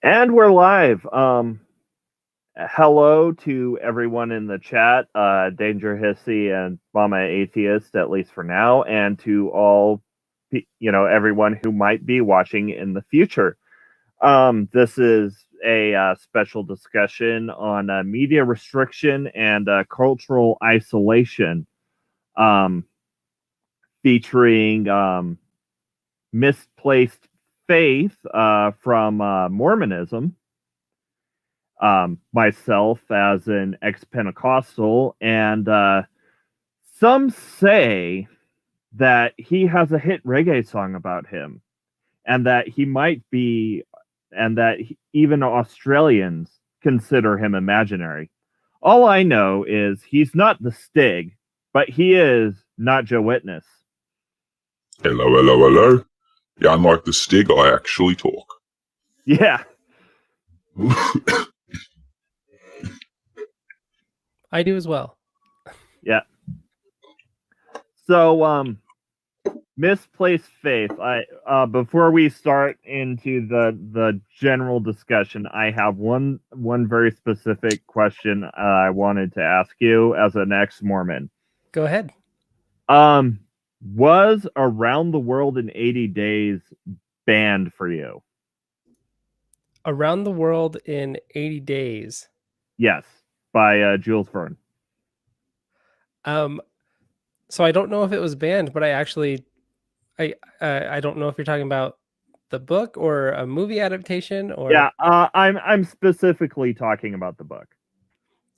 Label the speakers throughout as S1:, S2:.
S1: And we're live. Hello to everyone in the chat, Danger Hissy and Mama Atheist, at least for now, and to all, everyone who might be watching in the future. This is a special discussion on media restriction and cultural isolation, um, featuring misplaced faith from Mormonism. Myself as an ex-Pentecostal, and some say that he has a hit reggae song about him, and that he might be, and that even Australians consider him imaginary. All I know is he's not the Stig, but he is Notjah Witness.
S2: Hello, hello, hello. Yeah, unlike the Stig, I actually talk.
S1: Yeah.
S3: I do as well.
S1: Yeah. So, misplaced faith. Before we start into the general discussion, I have one very specific question I wanted to ask you as an ex-Mormon.
S3: Go ahead.
S1: Was Around the World in 80 Days banned for you?
S3: Around the World in 80 Days.
S1: Yes, by Jules Verne.
S3: So I don't know if it was banned, but I don't know if you're talking about the book or a movie adaptation or.
S1: Yeah, I'm specifically talking about the book.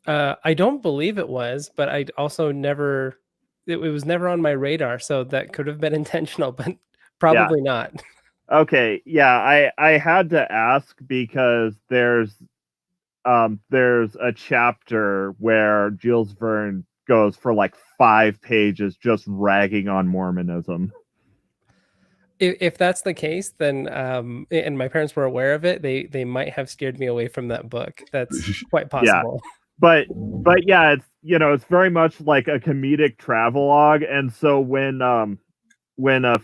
S3: I don't believe it was, but I also never. It was never on my radar, so that could have been intentional, but probably not.
S1: Okay, yeah, I had to ask because there's a chapter where Jules Verne goes for like 5 pages just ragging on Mormonism.
S3: If that's the case, then and my parents were aware of it, they might have steered me away from that book. That's quite possible.
S1: Yeah. But yeah, it's very much like a comedic travelogue, and so when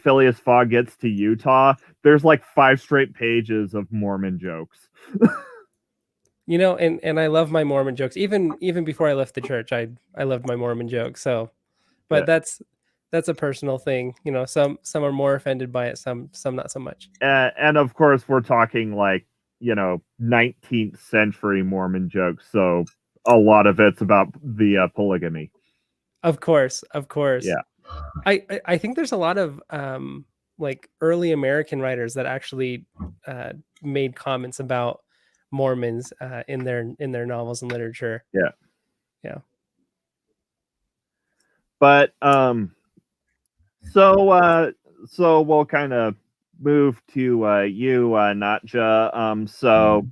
S1: Phileas Fogg gets to Utah, there's like 5 straight pages of Mormon jokes.
S3: And I love my Mormon jokes. Even before I left the church, I loved my Mormon jokes. So, but
S1: Yeah.
S3: that's a personal thing. Some are more offended by it, some not so much.
S1: And of course, we're talking like 19th century Mormon jokes, so a lot of it's about the polygamy.
S3: Of course.
S1: Yeah.
S3: I think there's a lot of like early American writers that actually made comments about Mormons in their novels and literature.
S1: Yeah.
S3: Yeah.
S1: But so we'll kind of move to you, Notjah. So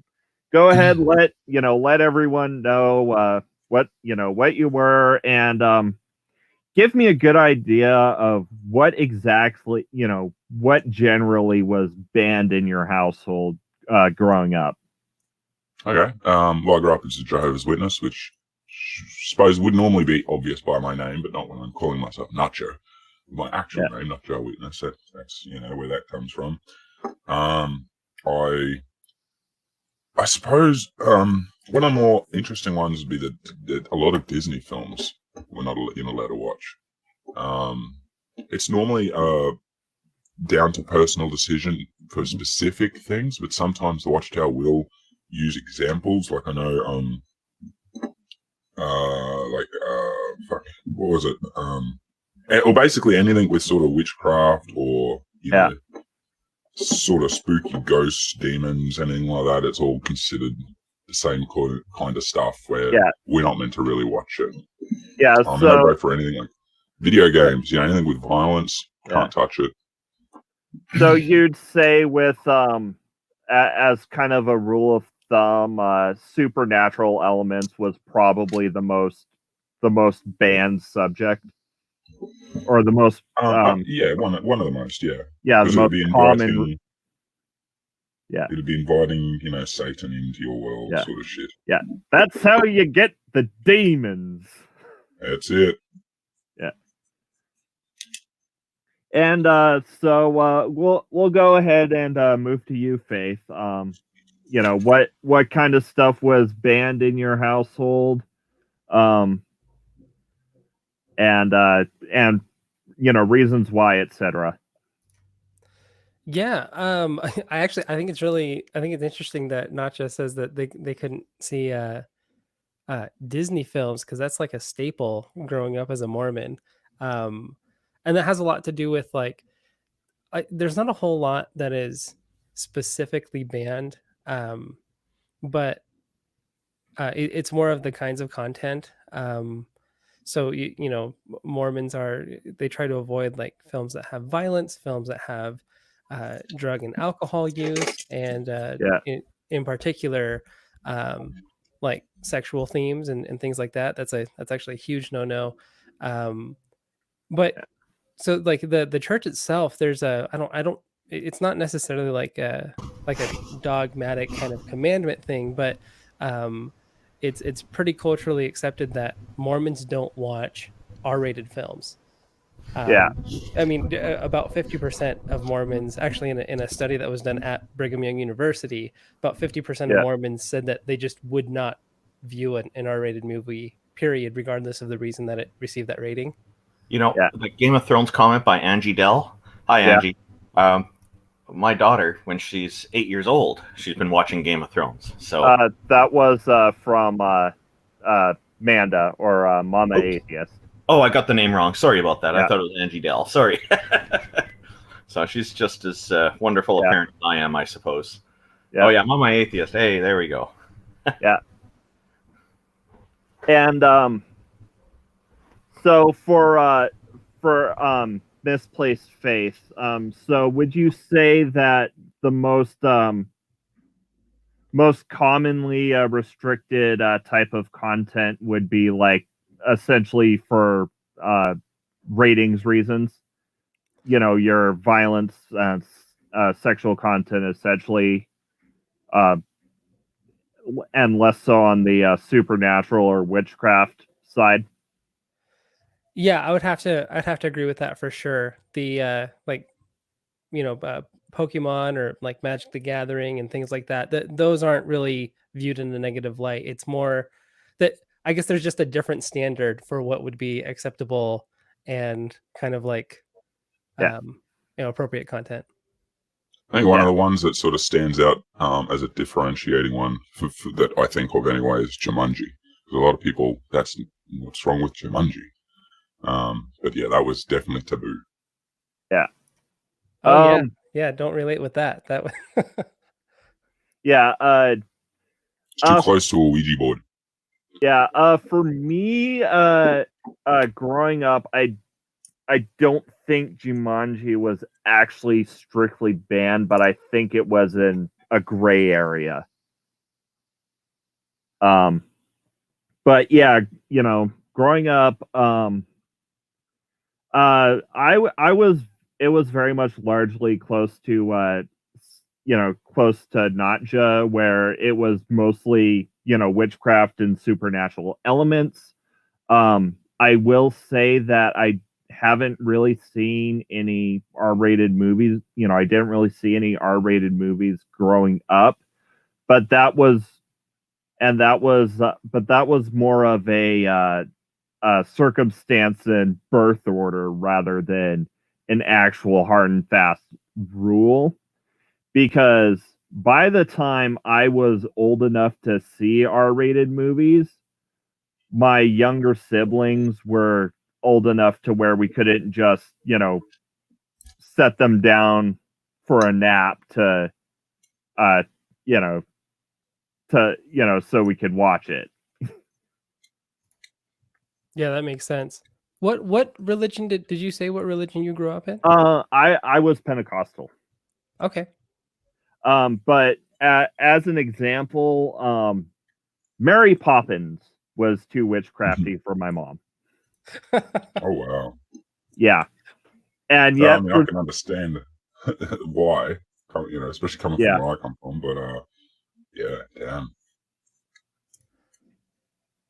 S1: go ahead, let everyone know what you were, and give me a good idea of what exactly, what generally was banned in your household growing up.
S2: Okay. Well, I grew up as a Jehovah's Witness, which I suppose would normally be obvious by my name, but not when I'm calling myself Notjah. My actual name, Notjah Witness. That's where that comes from. I suppose one of the more interesting ones would be that a lot of Disney films we're not allowed to watch. It's normally down to personal decision for specific things, but sometimes the Watchtower will use examples. Like I know, what was it? Or basically anything with sort of witchcraft or sort of spooky ghosts, demons, anything like that. It's all considered the same kind of stuff where we're not meant to really watch it.
S1: Yeah,
S2: so I go for anything like video games, anything with violence, can't touch it.
S1: So you'd say with as kind of a rule of thumb, supernatural elements was probably the most banned subject, or the most
S2: one of the most, the
S1: most common.
S2: It'd be inviting, Satan into your world, sort of shit.
S1: Yeah, that's how you get the demons.
S2: That's it.
S1: Yeah. And so we'll go ahead and move to you, Faith. what kind of stuff was banned in your household, um, and reasons why, etc.
S3: Yeah, I think it's interesting that Notjah says that they couldn't see Disney films because that's like a staple growing up as a Mormon, um, and that has a lot to do with like there's not a whole lot that is specifically banned, but it's more of the kinds of content. So Mormons they try to avoid like films that have violence, films that have drug and alcohol use, and
S1: Yeah,
S3: in particular, like sexual themes and things like that. That's actually a huge no. But so like the church itself, there's a I don't it's not necessarily like a dogmatic kind of commandment thing, but um it's pretty culturally accepted that Mormons don't watch R-rated films.
S1: yeah,
S3: I mean, about 50% of Mormons, actually, in a study that was done at Brigham Young University, about 50% of
S1: yeah,
S3: Mormons said that they just would not view an R-rated movie, period, regardless of the reason that it received that rating.
S1: yeah,
S4: The Game of Thrones comment by Angie Dell. Hi,
S1: yeah.
S4: Angie. My daughter, when she's 8 years old, she's been watching Game of Thrones. So,
S1: That was from Manda or Mama
S4: oops.
S1: Atheist.
S4: Oh, I got the name wrong. Sorry about that.
S1: Yeah.
S4: I thought it was Angie Dell. Sorry. So she's just as wonderful a parent as I am, I suppose.
S1: Yeah.
S4: Oh yeah, Mama Atheist. Hey, there we go.
S1: Yeah. And so for misplaced faith, so would you say that the most commonly restricted type of content would be like essentially for ratings reasons? Your violence and sexual content essentially, and less so on the supernatural or witchcraft side.
S3: Yeah, I'd have to agree with that for sure. The like Pokemon or like Magic the Gathering and things like that, those aren't really viewed in a negative light. It's more that I guess there's just a different standard for what would be acceptable and kind of like
S1: Yeah.
S3: appropriate content.
S2: I think one of the ones that sort of stands out as a differentiating one that I think of anyway is Jumanji. Because a lot of people, that's what's wrong with Jumanji. But yeah, that was definitely taboo.
S1: Yeah.
S3: Oh yeah. Don't relate with that. That
S1: yeah.
S2: It's too close to a Ouija board.
S1: Yeah. For me, growing up, I don't think Jumanji was actually strictly banned, but I think it was in a gray area. But yeah, growing up, I was it was very much largely close to close to Notjah, where it was mostly witchcraft and supernatural elements. I will say that I haven't really seen any R-rated movies. I didn't really see any R-rated movies growing up, but that was more of a circumstance and birth order rather than an actual hard and fast rule. Because by the time I was old enough to see R-rated movies, my younger siblings were old enough to where we couldn't just, set them down for a nap to, so we could watch it.
S3: Yeah, that makes sense. What religion did you say? What religion you grew up in?
S1: I was Pentecostal.
S3: Okay.
S1: But as an example, Mary Poppins was too witchcrafty for my mom.
S2: Oh wow.
S1: Yeah. And yet,
S2: I can understand why, especially coming from where I come from. But yeah, damn.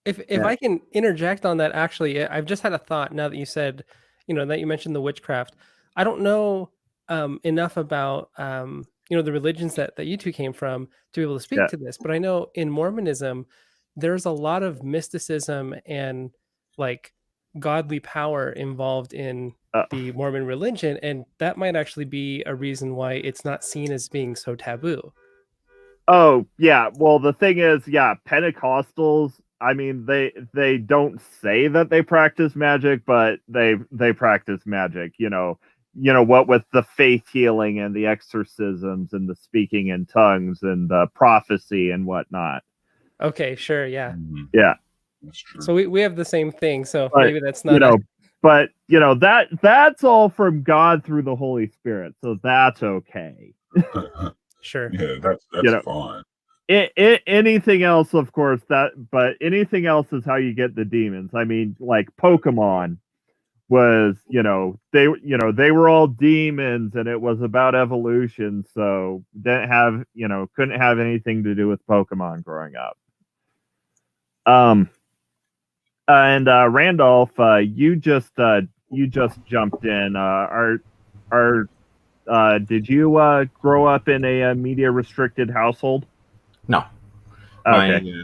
S3: If I can interject on that, actually, I've just had a thought now that you said, that you mentioned the witchcraft. I don't know enough about the religions that you two came from to be able to speak
S1: Yeah.
S3: to this. But I know in Mormonism, there's a lot of mysticism and like godly power involved in
S1: Uh,
S3: the Mormon religion, and that might actually be a reason why it's not seen as being so taboo.
S1: Oh, yeah. Well, the thing is, yeah, Pentecostals, I mean, they don't say that they practice magic, but they practice magic, what with the faith healing and the exorcisms and the speaking in tongues and the prophecy and whatnot.
S3: Okay, sure, yeah.
S2: Mhm.
S1: Yeah.
S2: That's true.
S3: So we have the same thing. So
S1: But,
S3: maybe that's not
S1: but that's all from God through the Holy Spirit, so that's okay.
S3: sure.
S2: Yeah, that's
S1: know,
S2: fine.
S1: Anything else, of course, but anything else is how you get the demons. I mean, like Pokemon was, they were all demons and it was about evolution, so couldn't have anything to do with Pokemon growing up. And Randolph, you just jumped in. Did you grow up in a media restricted household?
S4: No.
S1: Okay.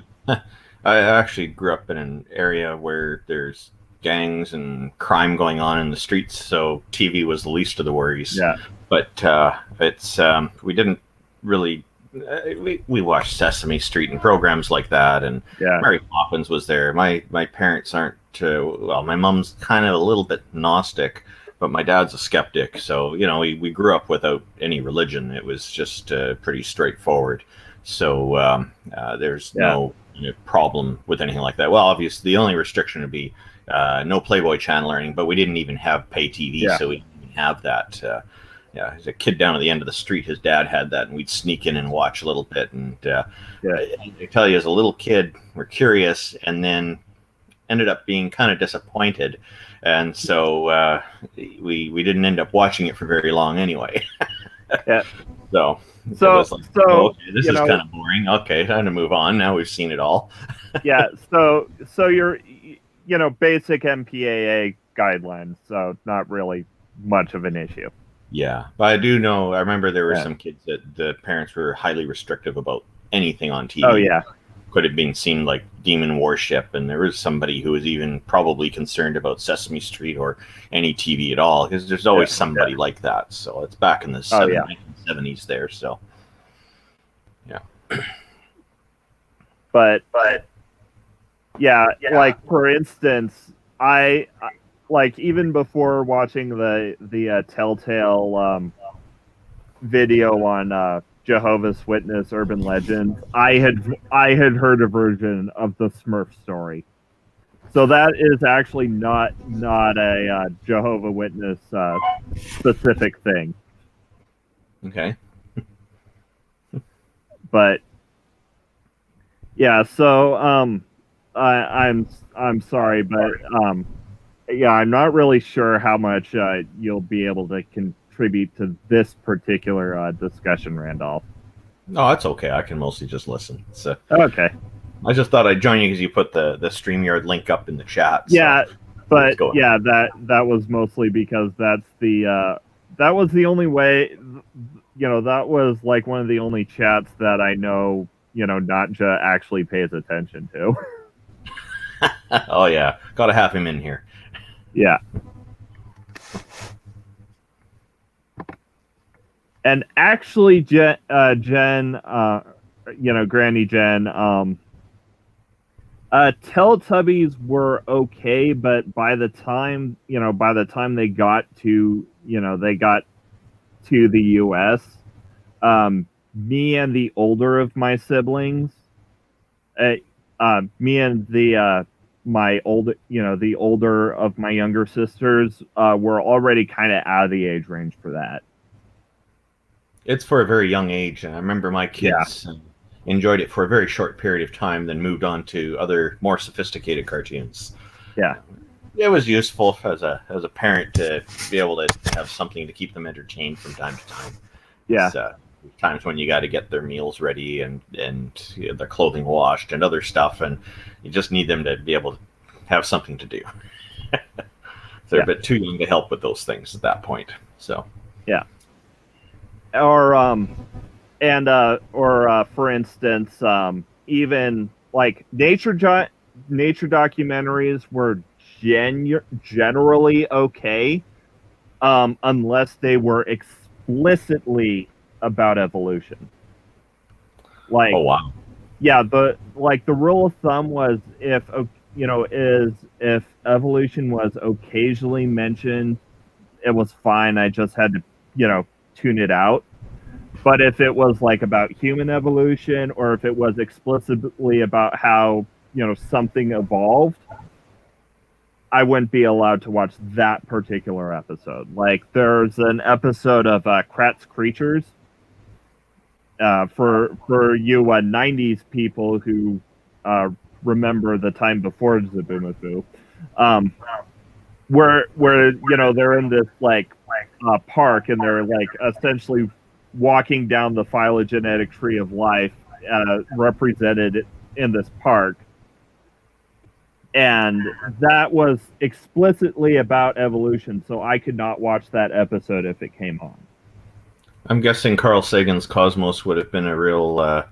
S4: I actually grew up in an area where there's gangs and crime going on in the streets, so TV was the least of the worries.
S1: Yeah.
S4: But we didn't really. We watched Sesame Street and programs like that, and Mary Poppins was there. My parents aren't. My mom's kind of a little bit Gnostic, but my dad's a skeptic. So we grew up without any religion. It was just pretty straightforward. So there's no problem with anything like that. Well, obviously the only restriction would be no Playboy Channel or anything, but we didn't even have pay TV, so we didn't even have that. As a kid down at the end of the street, his dad had that, and we'd sneak in and watch a little bit. And I tell you, as a little kid, we're curious, and then ended up being kind of disappointed, and so we didn't end up watching it for very long anyway.
S1: Yeah.
S4: So okay, this is kind of boring. Okay, time to move on. Now we've seen it all.
S1: Yeah. So you're basic MPAA guidelines, so not really much of an issue.
S4: Yeah, but I do know. I remember there were some kids that the parents were highly restrictive about anything on TV.
S1: Oh yeah,
S4: could have been seen like demon worship, and there was somebody who was even probably concerned about Sesame Street or any TV at all, because there's always somebody like that. So it's back in the 1970s there. So yeah, but
S1: yeah, like for instance, I like even before watching the Telltale video on Jehovah's Witness urban legends, I had heard a version of the Smurf story. So that is actually not a Jehovah Witness specific thing.
S4: Okay.
S1: But yeah, so I'm sorry, but yeah, I'm not really sure how much you'll be able to contribute to this particular discussion, Randolph.
S4: No, that's okay. I can mostly just listen. So
S1: okay.
S4: I just thought I'd join you because you put the StreamYard link up in the chat. So
S1: yeah, but yeah, that was mostly because that's that was the only way. That was like one of the only chats that I know. Notjah actually pays attention to.
S4: Oh yeah, gotta have him in here.
S1: Yeah. And actually, Jen, Granny Jen, Teletubbies were okay, but by the time they got to, the US, me and the older of my siblings, me and the older of my younger sisters were already kind of out of the age range for that.
S4: It's for a very young age, and I remember my kids enjoyed it for a very short period of time, then moved on to other more sophisticated cartoons.
S1: Yeah,
S4: it was useful as a parent to be able to have something to keep them entertained from time to time.
S1: Yeah.
S4: Times when you got to get their meals ready and their clothing washed and other stuff, and you just need them to be able to have something to do. They're a bit too young to help with those things at that point. So
S1: yeah. for instance, even like nature documentaries were generally okay, unless they were explicitly about evolution. Like,
S4: Oh wow.
S1: yeah, the rule of thumb was if evolution was occasionally mentioned, it was fine. I just had to tune it out. But if it was like about human evolution, or if it was explicitly about how something evolved, I wouldn't be allowed to watch that particular episode. Like, there's an episode of Kratz Creatures, for you 90s people who remember the time before Zaboomafoo, where they're in this park, and they're like essentially walking down the phylogenetic tree of life represented in this park. And that was explicitly about evolution, so I could not watch that episode if it came on.
S4: I'm guessing Carl Sagan's Cosmos would have been a real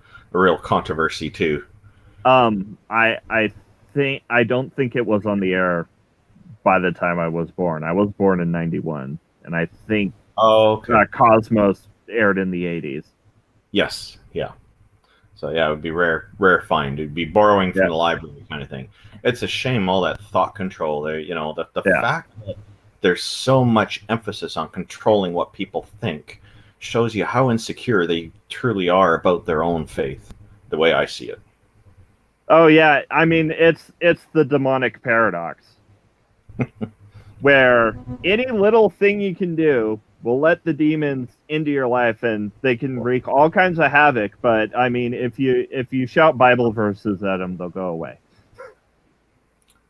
S4: controversy too.
S1: I don't think it was on the air by the time I was born. I was born in 91, and I think Cosmos aired in the 80s.
S4: Yes, yeah. So yeah, it would be rare find. It'd be borrowing from the library kind of thing. It's a shame all that thought control there. The fact that there's so much emphasis on controlling what people think shows you how insecure they truly are about their own faith, the way I see it.
S1: Oh yeah, I mean it's the demonic paradox, where any little thing you can do will let the demons into your life, and they can wreak all kinds of havoc. But I mean, if you shout Bible verses at them, they'll go away.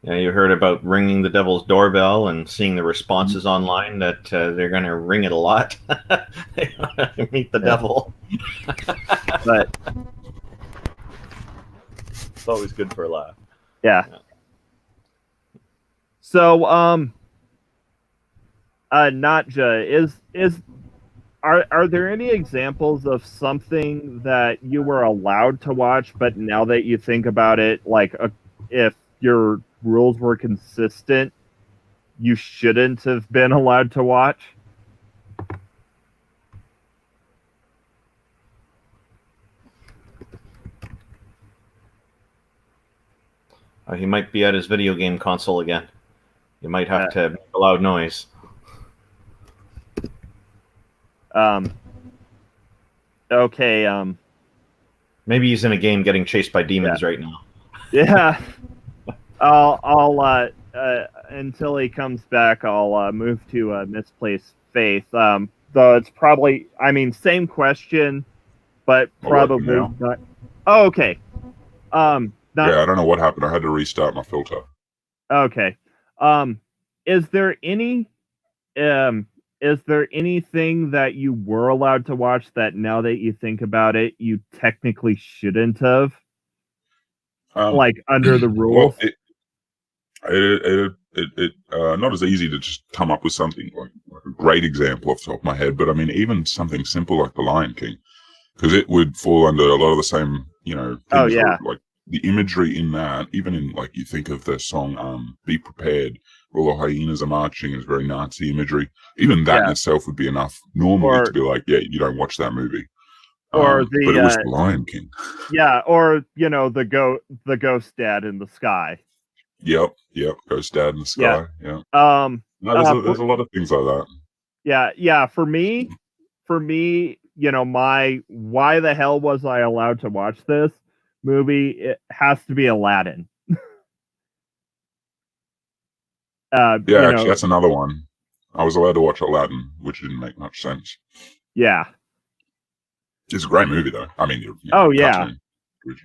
S4: Yeah, you heard about ringing the devil's doorbell and seeing the responses online that they're going to ring it a lot. They want to meet the devil.
S1: But
S4: it's always good for a laugh.
S1: Yeah. So, Notjah, are there any examples of something that you were allowed to watch, but now that you think about it, like if your rules were consistent, you shouldn't have been allowed to watch?
S4: He might be at his video game console again. You might have to make a loud noise.
S1: Okay.
S4: Maybe he's in a game getting chased by demons right now.
S1: Yeah. I'll until he comes back, I'll move to Misplaced Faith. Though it's probably, I mean, same question, but probably not. Oh, okay.
S2: Yeah, I don't know what happened. I had to restart my filter.
S1: Okay. Is there anything that you were allowed to watch that, now that you think about it, you technically shouldn't have? Like under the rules?
S2: Well, it not as easy to just come up with something like a great example off the top of my head, but I mean, even something simple like The Lion King, because it would fall under a lot of the same, things.
S1: Oh, yeah.
S2: Like the imagery in that, even in, like, you think of the song Be Prepared, where all the hyenas are marching, is very Nazi imagery. Even that in itself would be enough normally to be like, yeah, you don't watch that movie.
S1: Or
S2: but it was The Lion King.
S1: Yeah, or the ghost dad in the sky.
S2: Yep, Ghost Dad in the Sky. Yeah. No, there's a lot of things like that.
S1: Yeah. For me, my why the hell was I allowed to watch this movie? It has to be Aladdin.
S2: Actually, that's another one. I was allowed to watch Aladdin, which didn't make much sense.
S1: Yeah.
S2: It's a great movie, though. I mean,
S1: cartoon,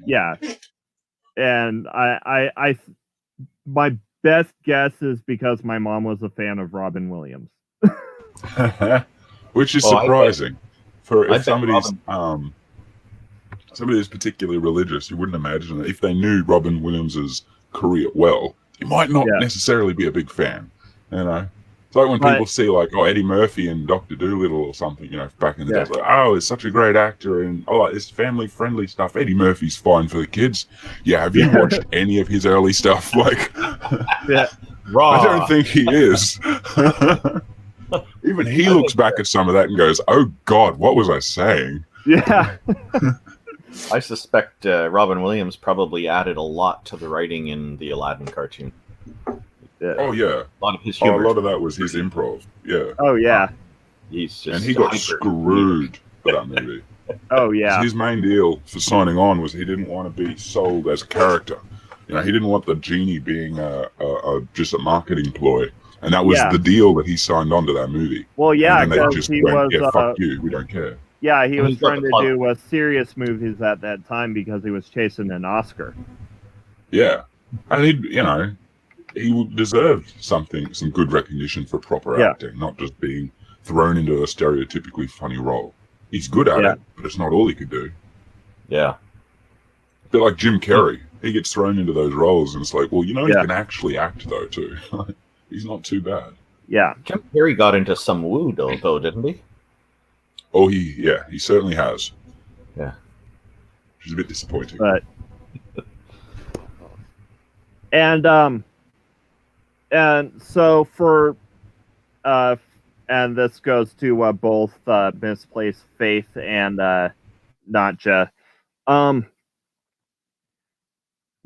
S1: yeah. And I my best guess is because my mom was a fan of Robin Williams.
S2: Which is surprising. If somebody's somebody who's particularly religious, you wouldn't imagine that if they knew Robin Williams's career well, you might not necessarily be a big fan, It's like when people see like, oh, Eddie Murphy and Dr. Dolittle or something, you know, back in the day. It's like, oh, it's such a great actor and like this family-friendly stuff. Eddie Murphy's fine for the kids. Yeah, have you watched any of his early stuff? Like,
S4: Raw.
S2: I don't think he is. Even he looks back at some of that and goes, oh, God, what was I saying?
S1: Yeah.
S4: I suspect Robin Williams probably added a lot to the writing in the Aladdin cartoon.
S2: Oh yeah,
S4: a lot of his humor.
S2: A lot of that was his improv. Yeah.
S1: Oh yeah.
S4: He's just
S2: and he got screwed for that movie.
S1: Oh yeah.
S2: His main deal for signing on was he didn't want to be sold as a character. You know, he didn't want the genie being just a marketing ploy, and that was the deal that he signed on to that movie.
S1: Well, yeah,
S2: and then they just went, fuck you, we don't care.
S1: Yeah, he was trying to do serious movies at that time because he was chasing an Oscar.
S2: Yeah, and he deserved some good recognition for proper acting, not just being thrown into a stereotypically funny role. He's good at it, but it's not all he could do.
S4: Yeah.
S2: A bit like Jim Carrey. He gets thrown into those roles, and it's like, well, he can actually act, though, too. He's not too bad.
S1: Yeah.
S4: Jim Carrey got into some woo, though, didn't he?
S2: Oh, he certainly has.
S4: Yeah.
S2: Which is a bit disappointing.
S1: But... And so for, and this goes to both Misplaced Faith and Notjah.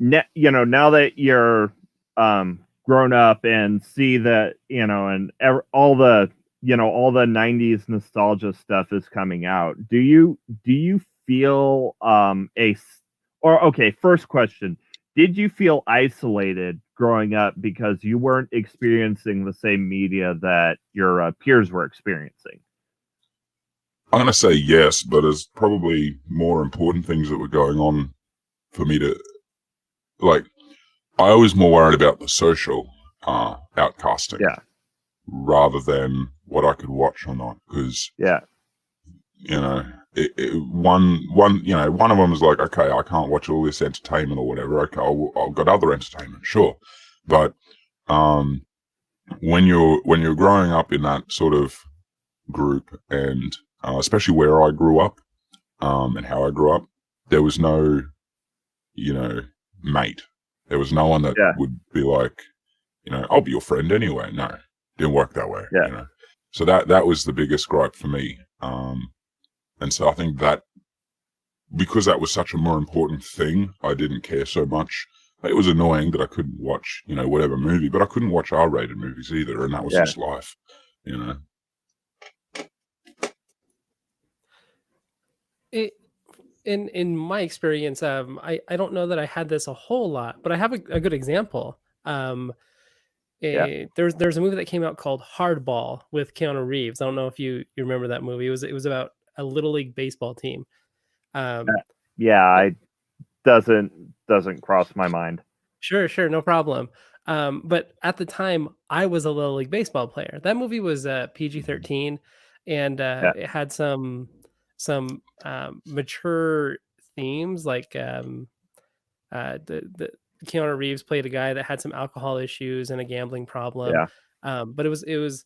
S1: Now that you're grown up and see that, and all the 90s nostalgia stuff is coming out, do you feel first question, did you feel isolated growing up because you weren't experiencing the same media that your peers were experiencing?
S2: I'm going to say yes, but there's probably more important things that were going on for me to, like, I was more worried about the social outcasting rather than what I could watch or not, because, one of them was like, okay, I can't watch all this entertainment or whatever. Okay, I've got other entertainment, sure. But when you're growing up in that sort of group, and especially where I grew up and how I grew up, there was no, mate. There was no one that would be like, I'll be your friend anyway. No, didn't work that way.
S1: Yeah.
S2: So that was the biggest gripe for me. And so I think that because that was such a more important thing, I didn't care so much. It was annoying that I couldn't watch, whatever movie, but I couldn't watch R-rated movies either, and that was just life,
S3: In my experience, I don't know that I had this a whole lot, but I have a good example. There's a movie that came out called Hardball with Keanu Reeves. I don't know if you remember that movie. It was about a little league baseball team.
S1: Doesn't cross my mind.
S3: Sure, no problem. But at the time, I was a little league baseball player. That movie was PG-13, and it had some mature themes, like the Keanu Reeves played a guy that had some alcohol issues and a gambling problem. But it was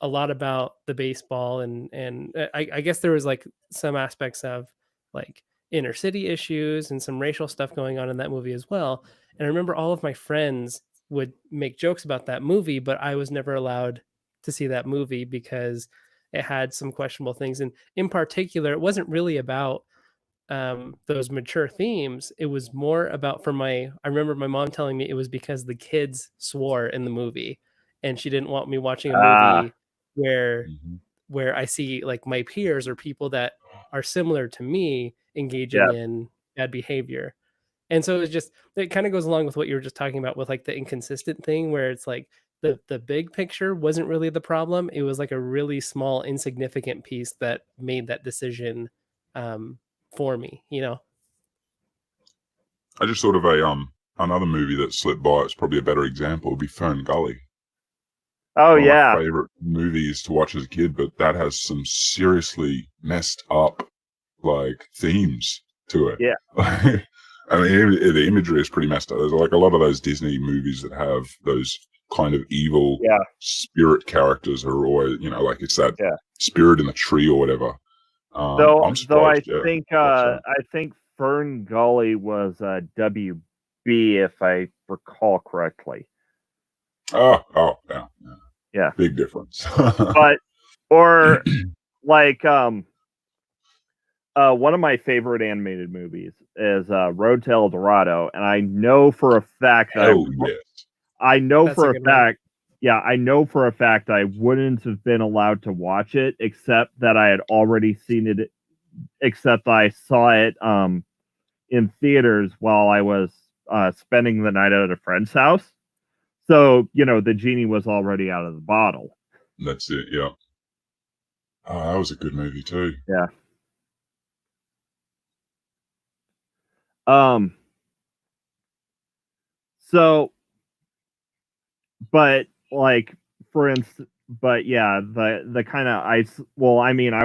S3: a lot about the baseball, and I guess there was like some aspects of like inner city issues and some racial stuff going on in that movie as well. And I remember all of my friends would make jokes about that movie, but I was never allowed to see that movie because it had some questionable things. And in particular, it wasn't really about those mature themes. It was more about I remember my mom telling me it was because the kids swore in the movie, and she didn't want me watching a movie where I see like my peers or people that are similar to me engaging in bad behavior. And so it kind of goes along with what you were just talking about with like the inconsistent thing, where it's like the big picture wasn't really the problem. It was like a really small, insignificant piece that made that decision for me,
S2: I just thought of another movie that slipped by. It's probably a better example would be Fern Gully.
S1: Oh,
S2: one of
S1: yeah.
S2: my favorite movies to watch as a kid, but that has some seriously messed up like themes to it.
S1: Yeah.
S2: I mean, the imagery is pretty messed up. There's like a lot of those Disney movies that have those kind of evil spirit characters are always, like it's that spirit in the tree or whatever. I'm surprised.
S1: I think Fern Gully was WB, if I recall correctly.
S2: Yeah. Big difference.
S1: But or like one of my favorite animated movies is Road to El Dorado, and I know for a fact that I know for a fact I wouldn't have been allowed to watch it, except that I had already seen it, except I saw it in theaters while I was spending the night at a friend's house. So, the genie was already out of the bottle.
S2: That's it, yeah. Oh, that was a good movie too.
S1: Yeah. So, but like, for instance, the kind of I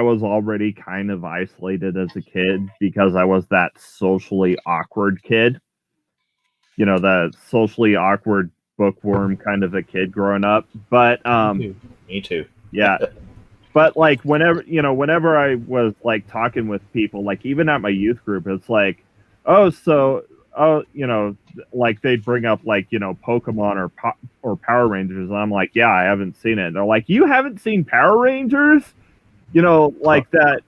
S1: was already kind of isolated as a kid because I was that socially awkward kid. The socially awkward bookworm kind of a kid growing up. But
S4: me too.
S1: Yeah. But like whenever I was like talking with people, like even at my youth group, it's like, like they'd bring up like, Pokemon or Power Rangers. And I'm like, yeah, I haven't seen it. And they're like, you haven't seen Power Rangers? Like that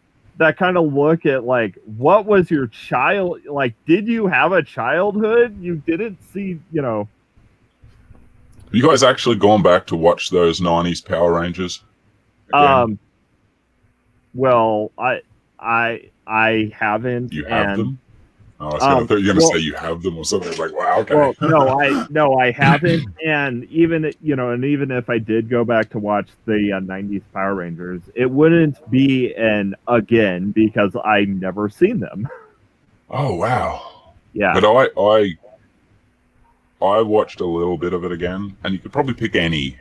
S1: kind of look at like, what was your like, did you have a childhood? You didn't see,
S2: You guys actually gone back to watch those 90s Power Rangers?
S1: Again? Well, I haven't.
S2: You have them? Oh, I thought you were going to say you have them or something. Like, wow, okay.
S1: Well, I haven't. And even if I did go back to watch the 90s Power Rangers, it wouldn't be an again because I never seen them.
S2: Oh, wow.
S1: Yeah.
S2: But I watched a little bit of it again, and you could probably pick any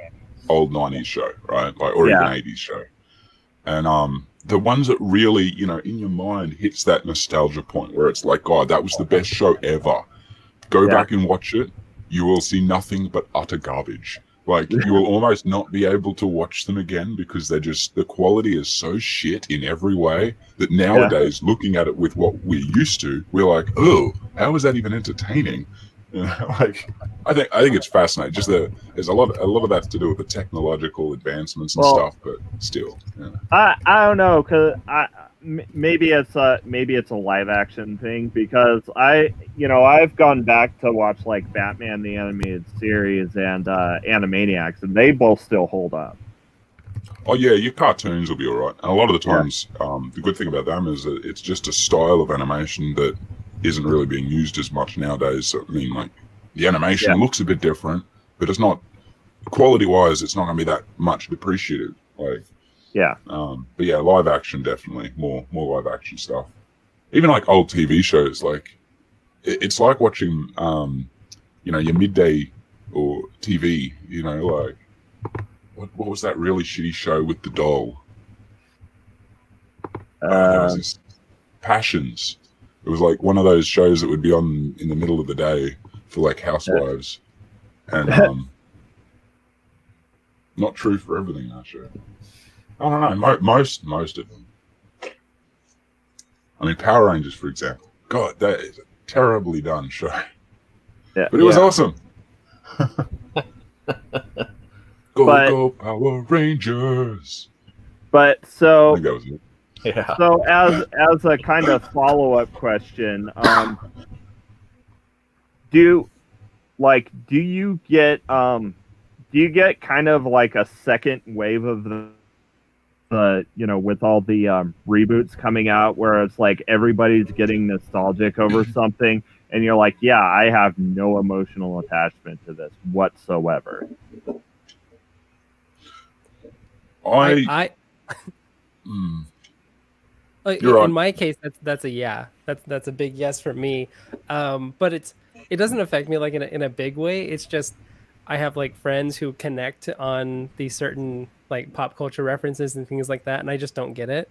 S2: old 90s show, right? Like, or even 80s show. And the ones that really, in your mind hits that nostalgia point where it's like, God, that was the best show ever. Go back and watch it. You will see nothing but utter garbage. Like, you will almost not be able to watch them again because the quality is so shit in every way that nowadays, looking at it with what we're used to, we're like, oh, how is that even entertaining? Like, I think it's fascinating. Just there's a lot of that's to do with the technological advancements and stuff, but still.
S1: I don't know, because maybe it's a live action thing, because I've gone back to watch like Batman the Animated Series and Animaniacs, and they both still hold up.
S2: Oh yeah, your cartoons will be all right. And a lot of the times, the good thing about them is that it's just a style of animation that isn't really being used as much nowadays. So, I mean, like, the animation looks a bit different, but it's not, quality-wise, it's not going to be that much depreciated. Like, but yeah, live action, definitely. More live action stuff. Even like old TV shows, like, it's like watching, your midday or TV, like, what was that really shitty show with the doll? There was this Passions. It was like one of those shows that would be on in the middle of the day for like housewives, and not true for everything that show. I don't know. Most of them. I mean, Power Rangers, for example. God, that is a terribly done show. Yeah, but it was awesome. Go Power Rangers!
S1: But so.
S2: I think that was it.
S1: Yeah. So as a kind of follow-up question, do you get kind of like a second wave of the with all the reboots coming out where it's like everybody's getting nostalgic over something and you're like, yeah, I have no emotional attachment to this whatsoever?
S3: In my case, that's a yeah. That's a big yes for me. But it doesn't affect me like in a big way. It's just I have like friends who connect on these certain like pop culture references and things like that, and I just don't get it.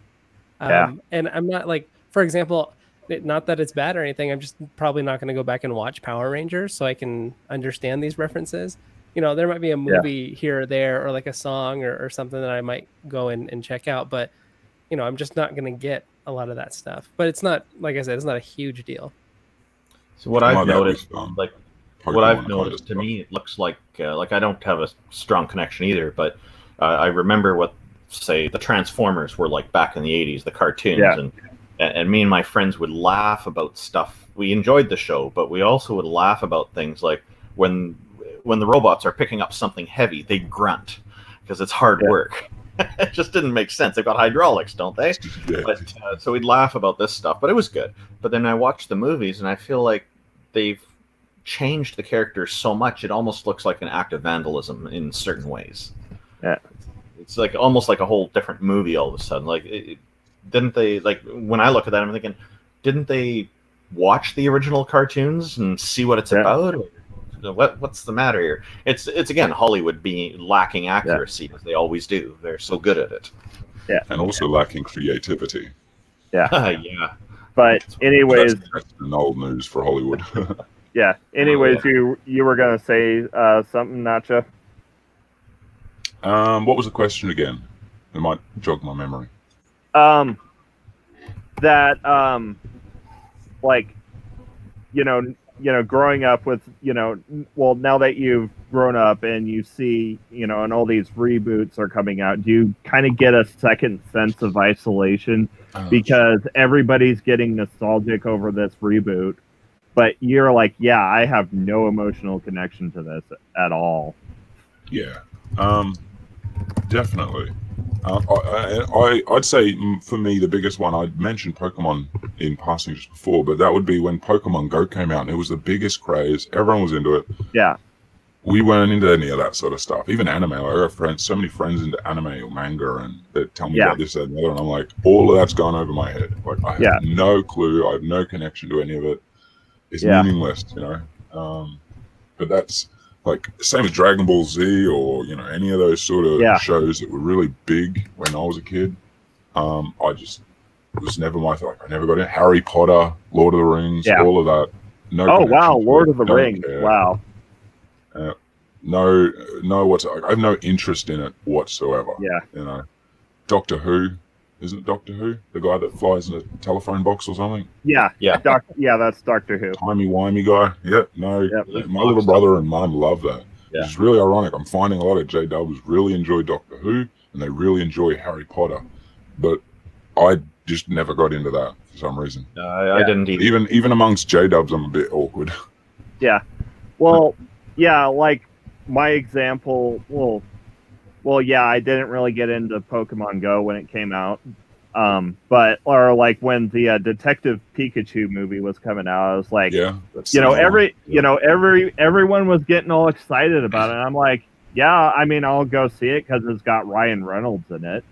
S3: And I'm not like, for example, not that it's bad or anything. I'm just probably not going to go back and watch Power Rangers so I can understand these references. there might be a movie here or there, or like a song or something that I might go and check out, but I'm just not going to get a lot of that stuff. But it's not, like I said, it's not a huge deal.
S4: So what I've noticed, to me, it looks like I don't have a strong connection either, but I remember what, say, the Transformers were like back in the 80s, the cartoons, and me and my friends would laugh about stuff. We enjoyed the show, but we also would laugh about things like when the robots are picking up something heavy, they grunt because it's hard work. It just didn't make sense. They've got hydraulics, don't they? But so we'd laugh about this stuff, but it was good. But then I watched the movies, and I feel like they've changed the characters so much, it almost looks like an act of vandalism in certain ways.
S1: Yeah.
S4: It's like almost like a whole different movie all of a sudden. Like, didn't they, like, when I look at that, I'm thinking, didn't they watch the original cartoons and see what it's about? Or what's the matter here? It's again, Hollywood being lacking accuracy, as they always do. They're so good at it.
S2: Yeah. And also lacking creativity.
S1: Yeah.
S4: Yeah.
S1: But anyways,
S2: that's an old news for Hollywood.
S1: Yeah. Anyways, you were gonna say something, Notjah?
S2: What was the question again? It might jog my memory.
S1: Like, growing up with, well, now that you've grown up and you see, and all these reboots are coming out, do you kind of get a second sense of isolation because everybody's getting nostalgic over this reboot, but you're like, yeah, I have no emotional connection to this at all?
S2: Yeah, definitely. I'd say for me the biggest one, I mentioned Pokemon in passing just before, but that would be when Pokemon Go came out, and it was the biggest craze. Everyone was into it.
S1: Yeah.
S2: We weren't into any of that sort of stuff. Even anime. I got friends, so many friends into anime or manga, and they tell me about this, that, and the other, and I'm like, all of that's gone over my head. Like, I have no clue. I have no connection to any of it. It's meaningless, But that's like same as Dragon Ball Z or any of those sort of shows that were really big when I was a kid. I just was never my thing. I never got in. Harry Potter, Lord of the Rings, all of that. No.
S1: Oh wow, Lord of the Rings!
S2: Care.
S1: Wow.
S2: I have no interest in it whatsoever.
S1: Yeah.
S2: Doctor Who, isn't it Doctor Who? The guy that flies in a telephone box or something?
S1: Yeah. That's Doctor Who.
S2: Timey-wimey guy. My little brother and mum love that. Yeah. It's really ironic. I'm finding a lot of J-dubs really enjoy Doctor Who, and they really enjoy Harry Potter. But I just never got into that for some reason.
S4: I didn't either.
S2: Even amongst J-dubs, I'm a bit awkward.
S1: Yeah. Well, like my example, I didn't really get into Pokemon Go when it came out. Or like when the Detective Pikachu movie was coming out, I was like, everyone was getting all excited about it. And I'm like, I'll go see it because it's got Ryan Reynolds in it.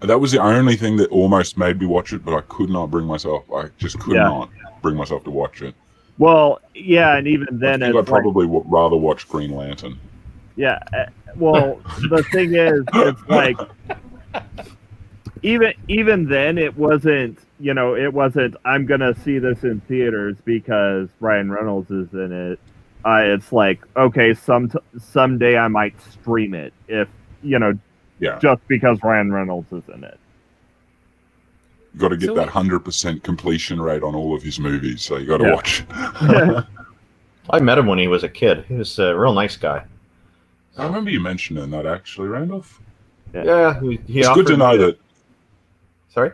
S2: That was the only thing that almost made me watch it, but I could not bring myself. I just could not bring myself to watch it.
S1: Well, and even then,
S2: I'd probably rather watch Green Lantern.
S1: Yeah. Well, the thing is, it's like, even then, it wasn't, I'm going to see this in theaters because Ryan Reynolds is in it. It's like, okay, someday I might stream it if, just because Ryan Reynolds is in it.
S2: You got to get that 100% completion rate on all of his movies, so you got to watch.
S4: I met him when he was a kid. He was a real nice guy.
S2: I remember you mentioning that, actually, Randolph.
S4: Yeah,
S2: it's good to know that.
S4: Sorry?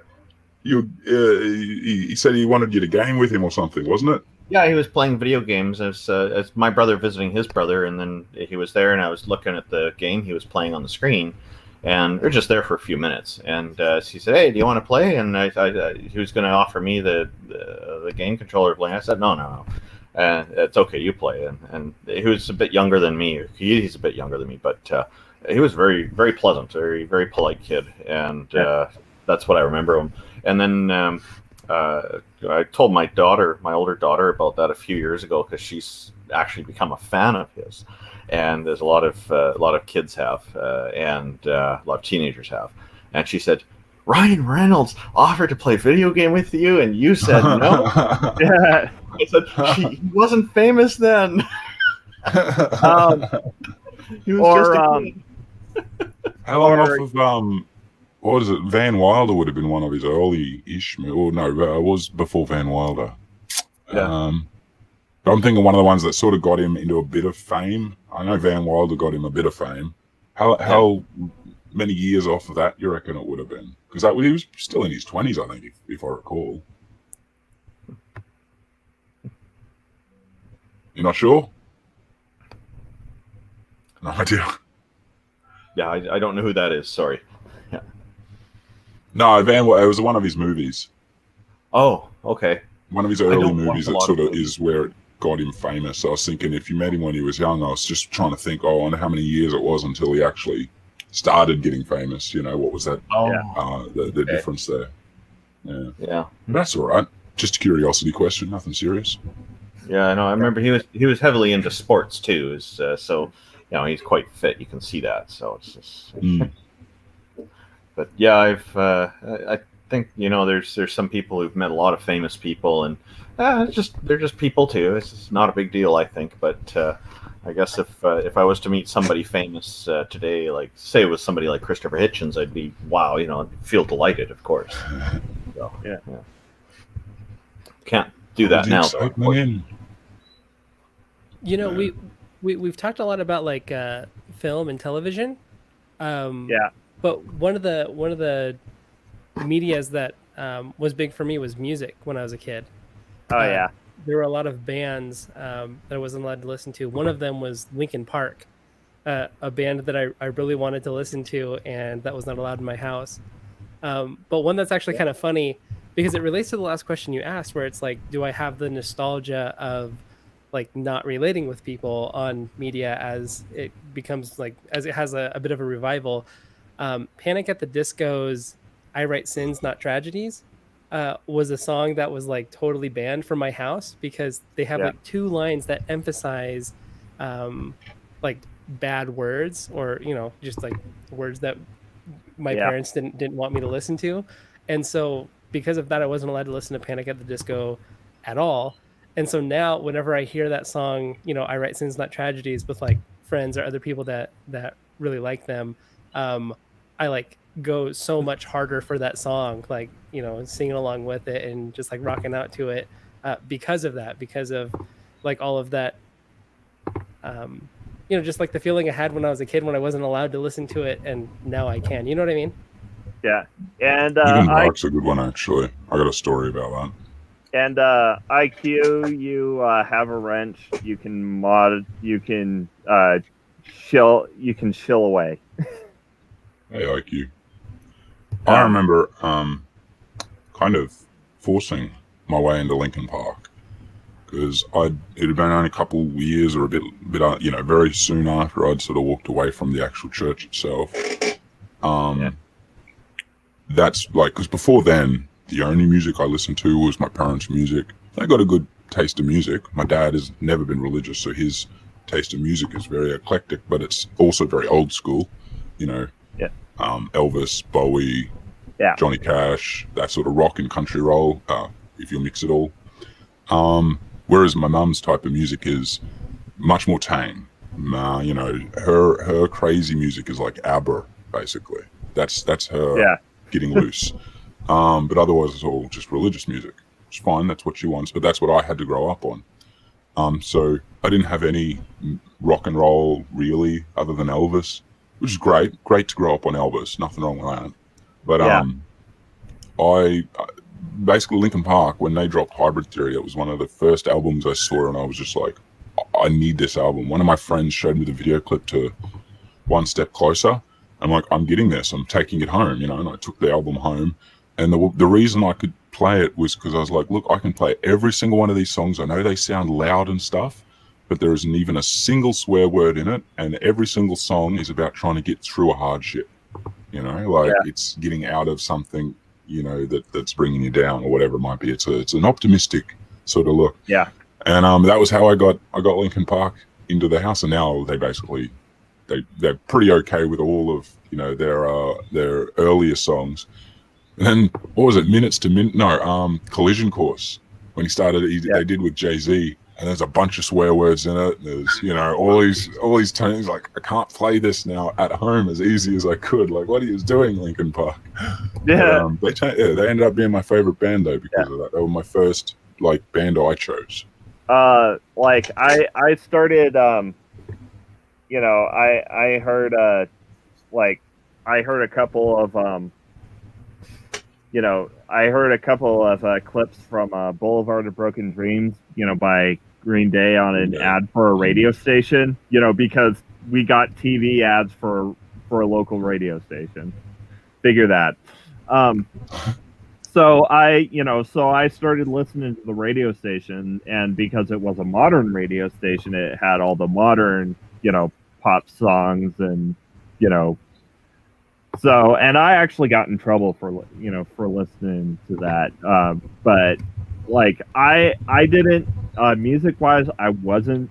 S2: He said he wanted you to game with him or something, wasn't it?
S4: Yeah, he was playing video games as my brother visiting his brother, and then he was there, and I was looking at the game he was playing on the screen, and we were just there for a few minutes. And he said, "Hey, do you want to play?" And he was going to offer me the game controller to play. I said, "No. It's okay, you play." And he was a bit younger than me. He's a bit younger than me, but he was very, very pleasant, very, very polite kid, and that's what I remember him. And then I told my older daughter, about that a few years ago because she's actually become a fan of his, and there's a lot of kids have, and a lot of teenagers have, and she said, "Ryan Reynolds offered to play video game with you, and you said no." I said, he wasn't famous then. He was
S1: or,
S4: just a kid.
S2: How long off of what is it? Van Wilder would have been one of his early-ish. Or no, it was before Van Wilder.
S1: Yeah.
S2: I'm thinking one of the ones that sort of got him into a bit of fame. I know Van Wilder got him a bit of fame. How many years off of that you reckon it would have been? Because he was still in his 20s, I think, if I recall. You're not sure? No idea.
S4: Yeah, I don't know who that is. Sorry. Yeah.
S2: No, it was one of his movies.
S4: Oh, okay.
S2: One of his early movies that sort of is where it got him famous. So I was thinking if you met him when he was young, I was just trying to think, I wonder how many years it was until he actually started getting famous. You know, what was that? The difference there. Yeah. That's all right. Just a curiosity question, nothing serious.
S4: Yeah, I know. I remember he was heavily into sports too. So he's quite fit. You can see that. So it's just. But yeah, I think there's some people who've met a lot of famous people, and they're just people too. It's not a big deal, I think. But I guess if I was to meet somebody famous today, like say it was somebody like Christopher Hitchens, I'd be wow, I'd feel delighted, of course. So, yeah. Can't do that now.
S3: We've talked a lot about like film and television. But one of the medias that was big for me was music when I was a kid. There were a lot of bands that I wasn't allowed to listen to. One of them was Linkin Park, a band that I really wanted to listen to, and that was not allowed in my house. But one that's actually kind of funny because it relates to the last question you asked, where it's like, do I have the nostalgia of like not relating with people on media as it becomes like, as it has a bit of a revival? Panic at the Disco's I Write Sins, Not Tragedies was a song that was like totally banned from my house because they have like two lines that emphasize like bad words, or just like words that my parents didn't want me to listen to. And so because of that, I wasn't allowed to listen to Panic at the Disco at all. And so now whenever I hear that song, I Write Sins, Not Tragedies, with like friends or other people that really like them, I like go so much harder for that song, like, singing along with it and just like rocking out to it because of like all of that, just like the feeling I had when I was a kid when I wasn't allowed to listen to it, and now I can. You know what I mean?
S1: Yeah. And
S2: Even Mark's a good one, actually. I got a story about that.
S1: And IQ, you have a wrench. You can mod. You can chill. You can chill away.
S2: Hey, IQ. I remember kind of forcing my way into Linkin Park because it had been only a couple of years or a bit, very soon after I'd sort of walked away from the actual church itself. That's like, because before then, the only music I listened to was my parents' music. I got a good taste of music. My dad has never been religious, so his taste of music is very eclectic, but it's also very old school, Elvis, Bowie, Johnny Cash, that sort of rock and country roll, if you mix it all. Whereas my mum's type of music is much more tame. Her crazy music is like ABBA, basically. That's her getting loose. But otherwise it's all just religious music. It's fine, that's what she wants, but that's what I had to grow up on. So I didn't have any rock and roll really other than Elvis, which is great to grow up on Elvis, nothing wrong with that. But I basically, Linkin Park, when they dropped Hybrid Theory, it was one of the first albums I saw, and I was just like, I need this album. One of my friends showed me the video clip to One Step Closer. I'm like, I'm getting this, I'm taking it home, and I took the album home. And the reason I could play it was because I was like, look, I can play every single one of these songs. I know they sound loud and stuff, but there isn't even a single swear word in it. And every single song is about trying to get through a hardship. It's getting out of something, that's bringing you down or whatever it might be. It's an optimistic sort of look.
S1: Yeah.
S2: And that was how I got Linkin Park into the house. And now they basically, they're pretty okay with all of, their earlier songs. And then, what was it, Collision Course. When he started, they did with Jay-Z, and there's a bunch of swear words in it. There's, you know, all these tones. Like, I can't play this now at home as easy as I could. Like, what are you doing, Linkin Park?
S1: Yeah.
S2: But, they ended up being my favorite band though because of that. They were my first like band I chose.
S1: Like I started, you know, I heard I heard a couple of you know, I heard a couple of clips from Boulevard of Broken Dreams, you know, by Green Day on an ad for a radio station, you know, because we got TV ads for a local radio station. Figure that. So I started listening to the radio station, and because it was a modern radio station, it had all the modern, you know, pop songs and, you know, so, and I actually got in trouble for listening to that. But like I didn't, music wise, I wasn't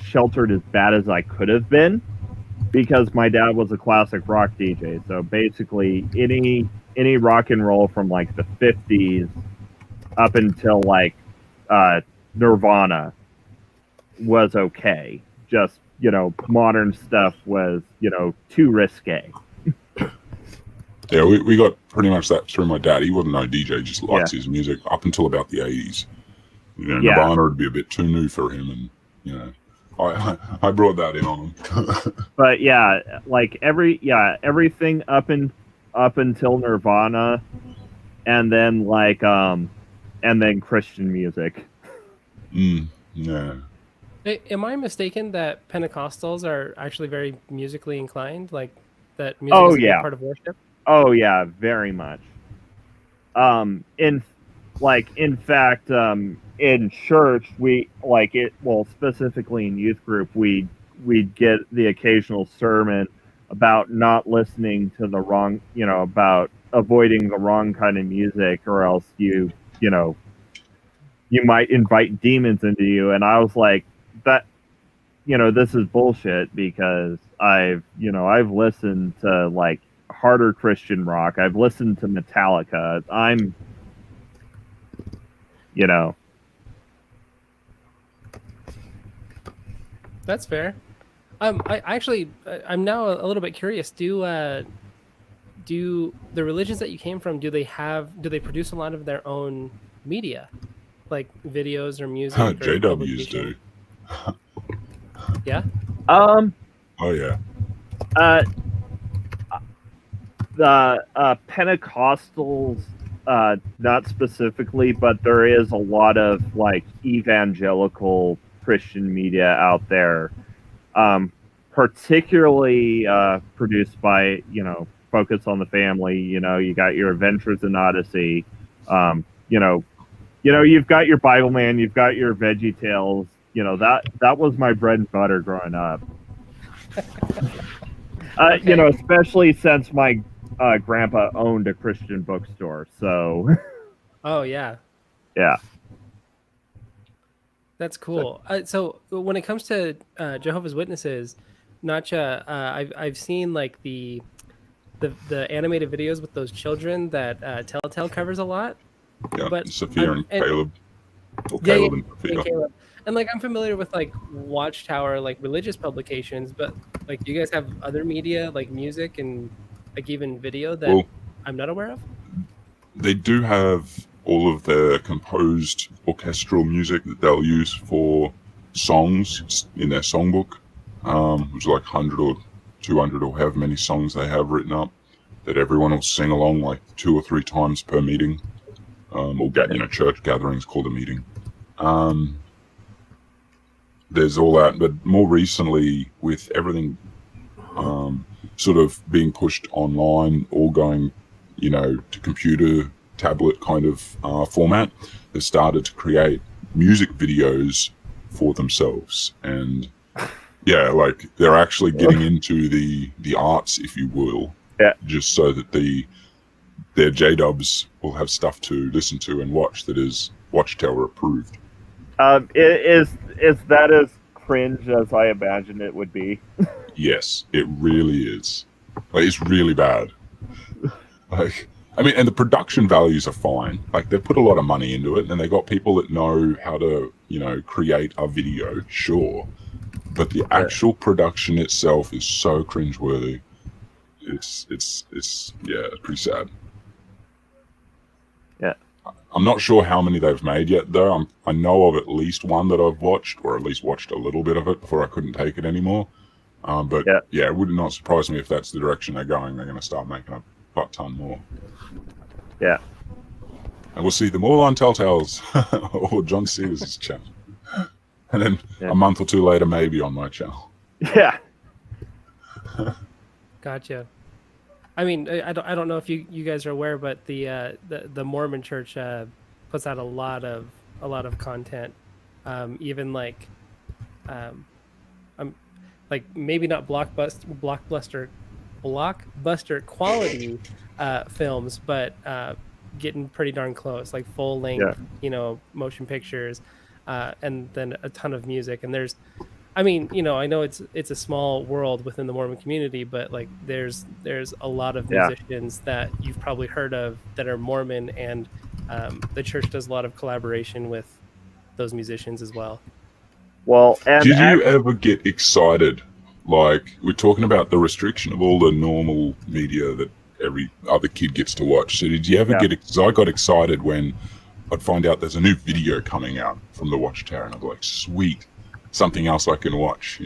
S1: sheltered as bad as I could have been because my dad was a classic rock DJ. So basically any rock and roll from like the 50s up until like Nirvana was okay. Just, you know, modern stuff was, you know, too risque.
S2: Yeah, we got pretty much that through my dad. He wasn't no DJ, just likes his music up until about the 80s. You know, Nirvana would be a bit too new for him, and, you know, I brought that in on him.
S1: But yeah, like everything up until Nirvana, and then like and then Christian music.
S2: Yeah.
S3: Hey, am I mistaken that Pentecostals are actually very musically inclined? Like that music is a big part of worship?
S1: Oh yeah, very much. In fact, in church we like it. Well, specifically in youth group, we'd get the occasional sermon about not listening to the wrong, you know, about avoiding the wrong kind of music, or else you know, you might invite demons into you. And I was like, that, you know, this is bullshit, because I've listened to like harder Christian rock. I've listened to Metallica. I'm, you know.
S3: That's fair. I'm now a little bit curious. Do the religions that you came from, do they produce a lot of their own media, like videos or music?
S2: JWs do.
S3: Yeah.
S2: Oh yeah.
S1: The Pentecostals, not specifically, but there is a lot of like evangelical Christian media out there, particularly produced by, you know, Focus on the Family. You know, you got your Adventures in Odyssey. You know, you've got your Bible Man, you've got your Veggie Tales. You know, that was my bread and butter growing up. Okay. You know, especially since my grandpa owned a Christian bookstore, so.
S3: Oh yeah.
S1: Yeah.
S3: That's cool. So when it comes to Jehovah's Witnesses, Notjah, I've seen like the animated videos with those children that Telltale covers a lot.
S2: Yeah,
S3: but
S2: Sophia and Caleb. Or Caleb and Sophia.
S3: And Caleb. And like I'm familiar with like Watchtower, like religious publications, but like do you guys have other media like music and like even video that I'm not aware of?
S2: They do have all of their composed orchestral music that they'll use for songs in their songbook, which is like 100 or 200 or however many songs they have written up that everyone will sing along like 2 or 3 times per meeting, or church gatherings called a meeting. There's all that, but more recently with everything sort of being pushed online or going, you know, to computer, tablet kind of format, they've started to create music videos for themselves. And yeah, like they're actually getting into the arts, if you will, just so that their J-dubs will have stuff to listen to and watch that is Watchtower approved.
S1: Is that as cringe as I imagined it would be?
S2: Yes, it really is. Like, it's really bad. Like, I mean, and the production values are fine. Like, they've put a lot of money into it, and they got people that know how to, create a video, sure, but the actual production itself is so cringeworthy. It's pretty sad.
S1: Yeah.
S2: I'm not sure how many they've made yet, though. I know of at least one that I've watched, or at least watched a little bit of it before I couldn't take it anymore. But it would not surprise me if that's the direction they're going. They're going to start making a butt ton more.
S1: Yeah.
S2: And we'll see them all on Telltale's or John Sears' channel. And then a month or two later, maybe on my channel.
S1: Yeah.
S3: Gotcha. I mean, I don't know if you guys are aware, but the Mormon Church puts out a lot of content, even like maybe not blockbuster quality films, but getting pretty darn close, like full length, motion pictures, and then a ton of music. And there's, I mean, I know it's a small world within the Mormon community, but like there's a lot of musicians that you've probably heard of that are Mormon, and the church does a lot of collaboration with those musicians as well.
S1: Well, and
S2: did you ever get excited? Like, we're talking about the restriction of all the normal media that every other kid gets to watch. So did you ever get? Because I got excited when I'd find out there's a new video coming out from the Watchtower, and I'd be like, sweet, something else I can watch,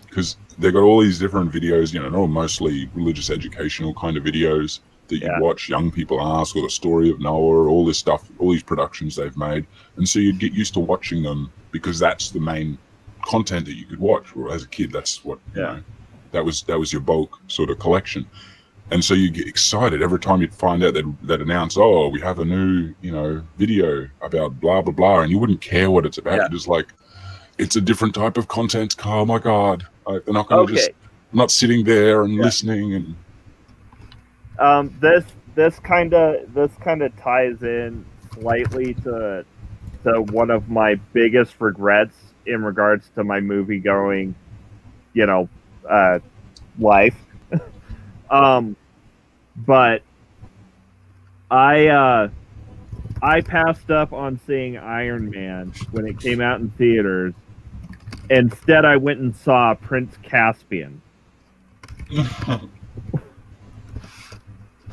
S2: because they've got all these different videos, they're all mostly religious educational kind of videos that you watch young people ask, or the story of Noah, all this stuff, all these productions they've made. And so you'd get used to watching them because that's the main content that you could watch. Or as a kid, that's what, that was your bulk sort of collection. And so you get excited every time you'd find out that announce, oh, we have a new, video about blah, blah, blah. And you wouldn't care what it's about. You're just like, it's a different type of content. Oh my God. They're not going to I'm not sitting there and listening. And
S1: this kind of ties in slightly to one of my biggest regrets in regards to my movie going, life. But I passed up on seeing Iron Man when it came out in theaters. Instead, I went and saw Prince Caspian.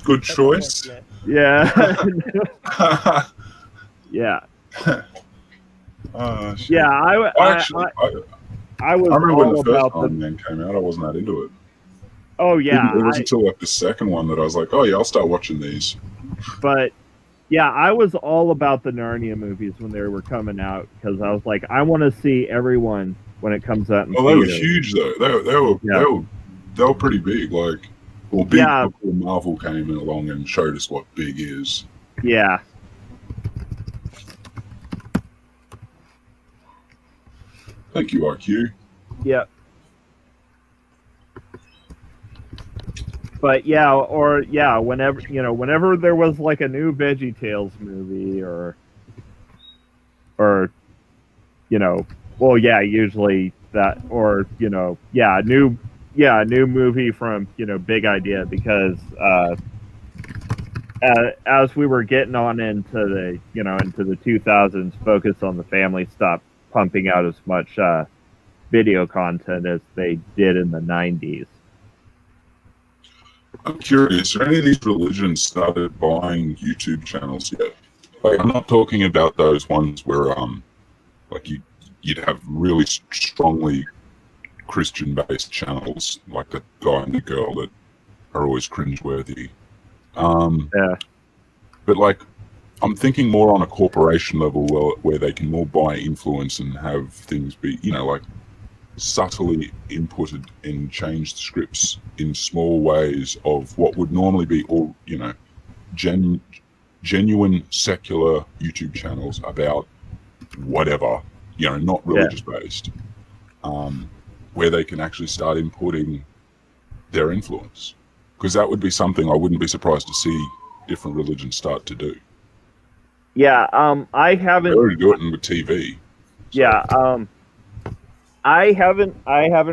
S2: Good choice.
S1: Yeah. Yeah. Yeah, I
S2: remember when the first Iron Man came out, I wasn't that into it.
S1: Oh yeah.
S2: It wasn't until like the second one that I was like, oh yeah, I'll start watching these.
S1: But yeah, I was all about the Narnia movies when they were coming out, because I was like, I want to see everyone when it comes out.
S2: They were huge though. They were pretty big. Like, big before Marvel came along and showed us what big is.
S1: Yeah.
S2: Thank you, IQ.
S1: Yep. But whenever there was like a new VeggieTales movie or usually that, or a new movie from Big Idea, because as we were getting on into the 2000s, Focus on the Family stopped pumping out as much video content as they did in the 90s.
S2: I'm curious, are any of these religions started buying YouTube channels yet? Like, I'm not talking about those ones where like you'd have really strongly Christian-based channels, like the guy and the girl that are always cringeworthy. But like, I'm thinking more on a corporation level where they can more buy influence and have things be, like subtly inputted and changed scripts in small ways of what would normally be all, genuine secular YouTube channels about whatever, not religious based, where they can actually start inputting their influence. Because that would be something I wouldn't be surprised to see different religions start to do.
S1: Yeah, I haven't.
S2: They already do it with TV. So.
S1: Yeah, I haven't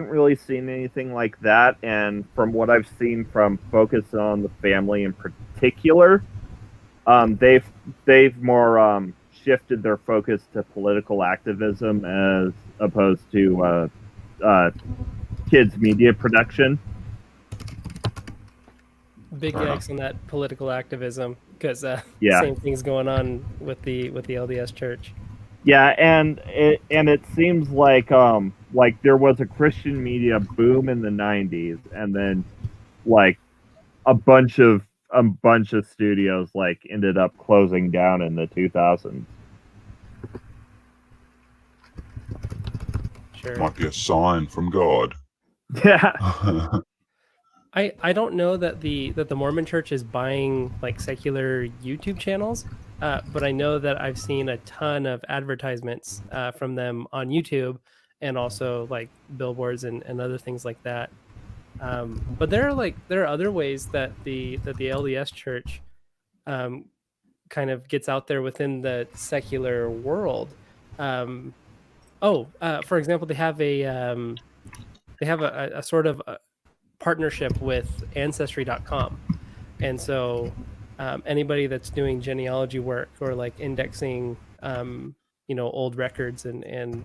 S1: really seen anything like that, and from what I've seen from Focus on the Family in particular, they've more shifted their focus to political activism as opposed to kids media production.
S3: Big yikes on that political activism, because
S1: Yeah.
S3: same thing's going on with the LDS Church.
S1: Yeah, and it seems like there was a Christian media boom in the 90s, and then like a bunch of studios like ended up closing down in the 2000s.
S3: Sure.
S2: Might be a sign from God.
S1: Yeah.
S3: I don't know that the Mormon Church is buying like secular YouTube channels, but I know that I've seen a ton of advertisements from them on YouTube, and also like billboards and other things like that. But there are other ways that the LDS Church kind of gets out there within the secular world. For example, they have a sort of partnership with Ancestry.com, and so anybody that's doing genealogy work or like indexing, old records and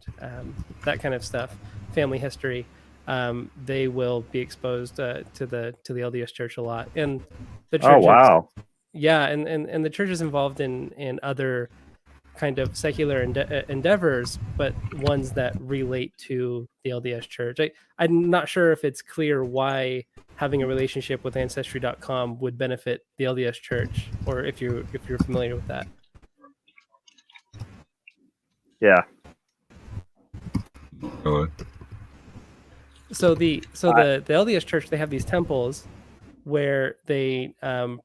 S3: that kind of stuff, family history, they will be exposed to the LDS Church a lot, and the church.
S1: Oh wow!
S3: Yeah, and the church is involved in other kind of secular endeavors, but ones that relate to the LDS Church. I'm not sure if it's clear why having a relationship with Ancestry.com would benefit the LDS Church, or if you're familiar with that.
S1: Yeah.
S2: Really?
S3: So the LDS Church, they have these temples where they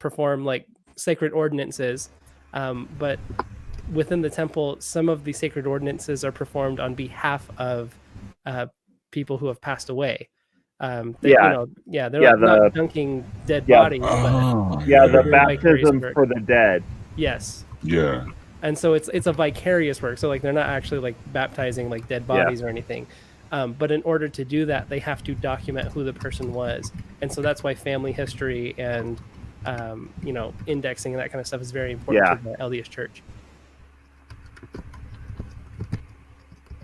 S3: perform like sacred ordinances, but within the temple, some of the sacred ordinances are performed on behalf of people who have passed away. They're not dunking dead bodies, but
S1: the baptism for the dead.
S3: Yes.
S2: Yeah.
S3: And so it's a vicarious work. So like they're not actually like baptizing like dead bodies or anything. But in order to do that, they have to document who the person was. And so that's why family history and indexing and that kind of stuff is very important to the LDS Church.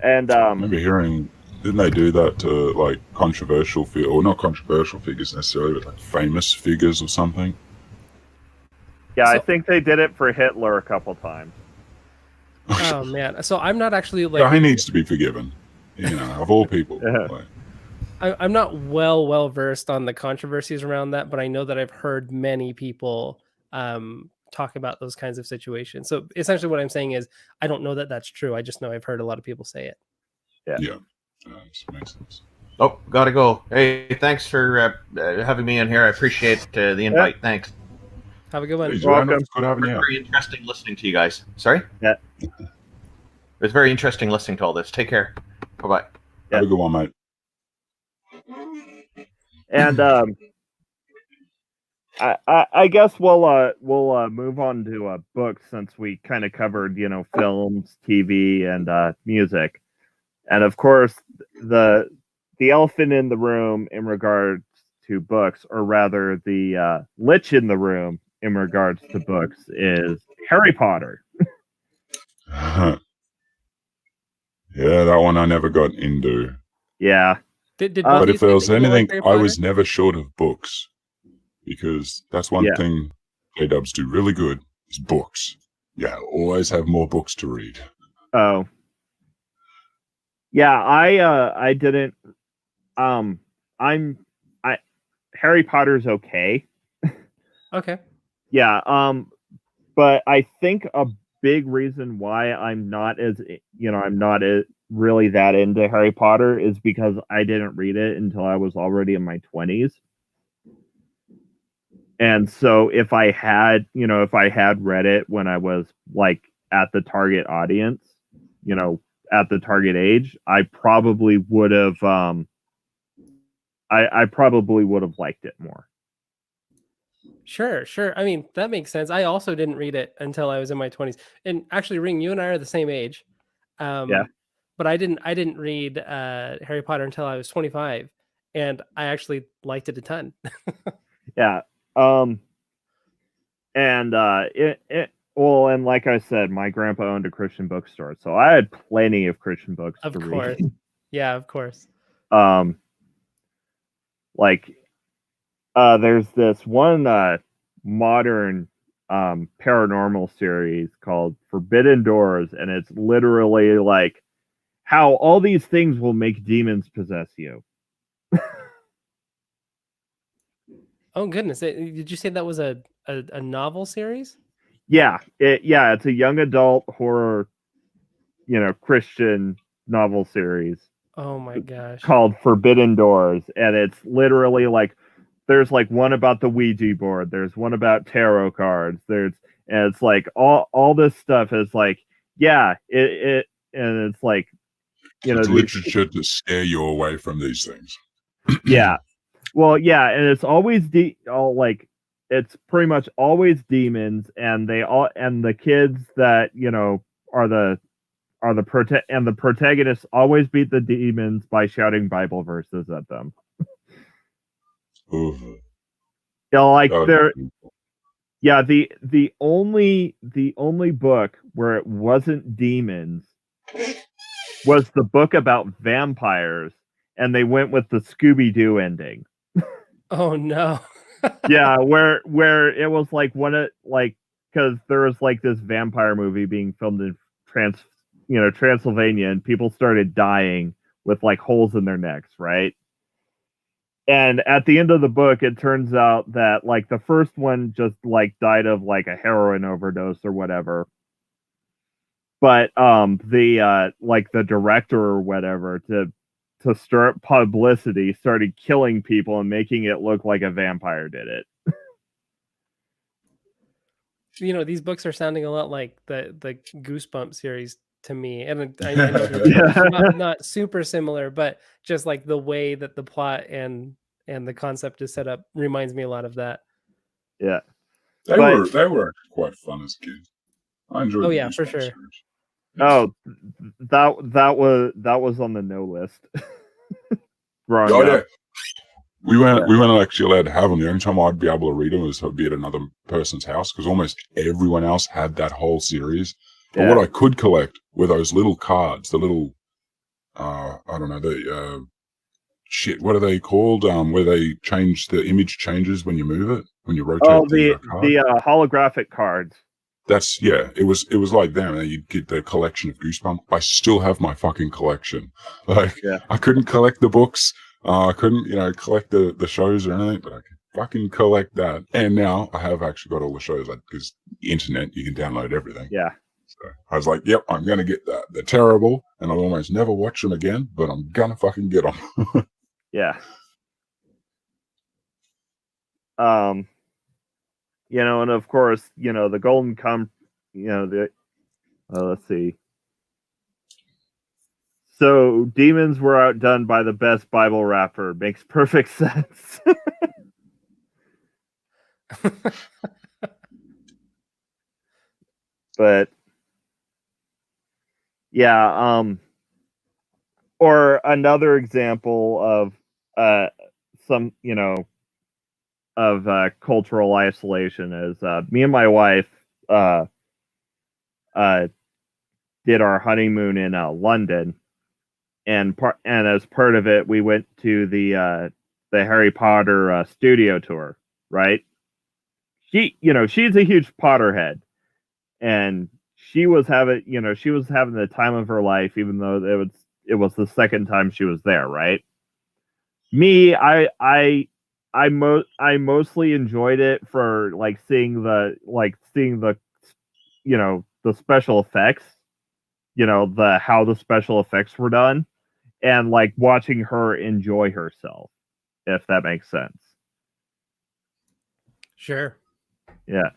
S1: And
S2: I remember hearing, didn't they do that to like controversial or not controversial figures necessarily, but like famous figures or something?
S1: Yeah, I think they did it for Hitler a couple times.
S3: Oh man! So I'm not actually like.
S2: He needs to be forgiven, of all people. Like.
S3: I'm not well versed on the controversies around that, but I know that I've heard many people talk about those kinds of situations. So essentially what I'm saying is I don't know that that's true. I just know I've heard a lot of people say it.
S2: Yeah. Makes sense.
S4: Oh, gotta go. Hey, thanks for having me in here. I appreciate the invite. Yeah. Thanks.
S3: Have a good one.
S1: You're welcome.
S2: Good having you.
S4: Very interesting listening to you guys. Sorry?
S1: Yeah.
S4: It was very interesting listening to all this. Take care. Bye-bye.
S2: Yeah. Have a good one, mate.
S1: And I guess we'll move on to books, since we kind of covered films, TV, and music, and of course the elephant in the room in regards to books, or rather the lich in the room in regards to books, is Harry Potter.
S2: Yeah, that one I never got into.
S1: Yeah.
S2: But if there was anything, I was never short of books. Because that's one thing J-dubs do really good, is books. Yeah, always have more books to read.
S1: Oh. Yeah, I didn't Harry Potter's okay.
S3: Okay.
S1: Yeah, but I think a big reason why I'm not really that into Harry Potter is because I didn't read it until I was already in my 20s. And so if I had read it when I was like at the target audience, at the target age, I probably would have I probably would have liked it more.
S3: Sure. I mean, that makes sense. I also didn't read it until I was in my 20s. And actually, Ring, you and I are the same age.
S1: Yeah.
S3: But I didn't read Harry Potter until I was 25, and I actually liked it a ton.
S1: Yeah. And well, and like I said, my grandpa owned a Christian bookstore, so I had plenty of Christian books
S3: Of
S1: to
S3: course.
S1: read.
S3: Yeah, of course.
S1: Like there's this one modern paranormal series called Forbidden Doors, and it's literally like how all these things will make demons possess you.
S3: Oh goodness! Did you say that was a novel series?
S1: Yeah, it's a young adult horror, Christian novel series.
S3: Oh my gosh!
S1: Called Forbidden Doors, and it's literally like there's like one about the Ouija board, there's one about tarot cards, and it's like all this stuff is like it and it's like
S2: it's literature to scare you away from these things.
S1: Yeah. Well, yeah, and it's always it's pretty much always demons, and the kids that are the protagonists always beat the demons by shouting Bible verses at them.
S2: Ooh.
S1: Like the only book where it wasn't demons was the book about vampires, and they went with the Scooby-Doo ending.
S3: Oh no.
S1: Yeah, where it was like because there was like this vampire movie being filmed in Transylvania, and people started dying with like holes in their necks, right? And at the end of the book, it turns out that like the first one just like died of like a heroin overdose or whatever. But the director or whatever to stir up publicity started killing people and making it look like a vampire did it.
S3: These books are sounding a lot like the Goosebumps series to me, and I know they're not super similar, but just like the way that the plot and the concept is set up reminds me a lot of that.
S1: Yeah,
S2: they were actually quite fun as kids. I enjoyed.
S3: Oh yeah, for sure.
S2: Series.
S1: Oh, that was on the no list.
S2: Yeah. We weren't actually allowed to have them. The only time I'd be able to read them was to be at another person's house, because almost everyone else had that whole series. But what I could collect were those little cards, the little, I don't know, the what are they called? Where they change the image changes when you move it, when you rotate the card.
S1: The holographic cards.
S2: It was like them, and you'd get the collection of Goosebumps. I still have my fucking collection. I couldn't collect the books. I couldn't, collect the shows or anything, but I could fucking collect that. And now I have actually got all the shows, because the internet, you can download everything.
S1: Yeah.
S2: So I was like, yep, I'm going to get that. They're terrible, and I'll almost never watch them again, but I'm going to fucking get them.
S1: Yeah. And of course, the Golden let's see. So demons were outdone by the best Bible rapper. Makes perfect sense. But yeah, or another example of some of cultural isolation is me and my wife did our honeymoon in London, and as part of it, we went to the Harry Potter studio tour. Right? She's a huge Potterhead, and she was having the time of her life, even though it was the second time she was there. Right? Me, I mostly enjoyed it for seeing the the special effects, how the special effects were done, and watching her enjoy herself, if that makes sense.
S3: Sure.
S1: Yeah.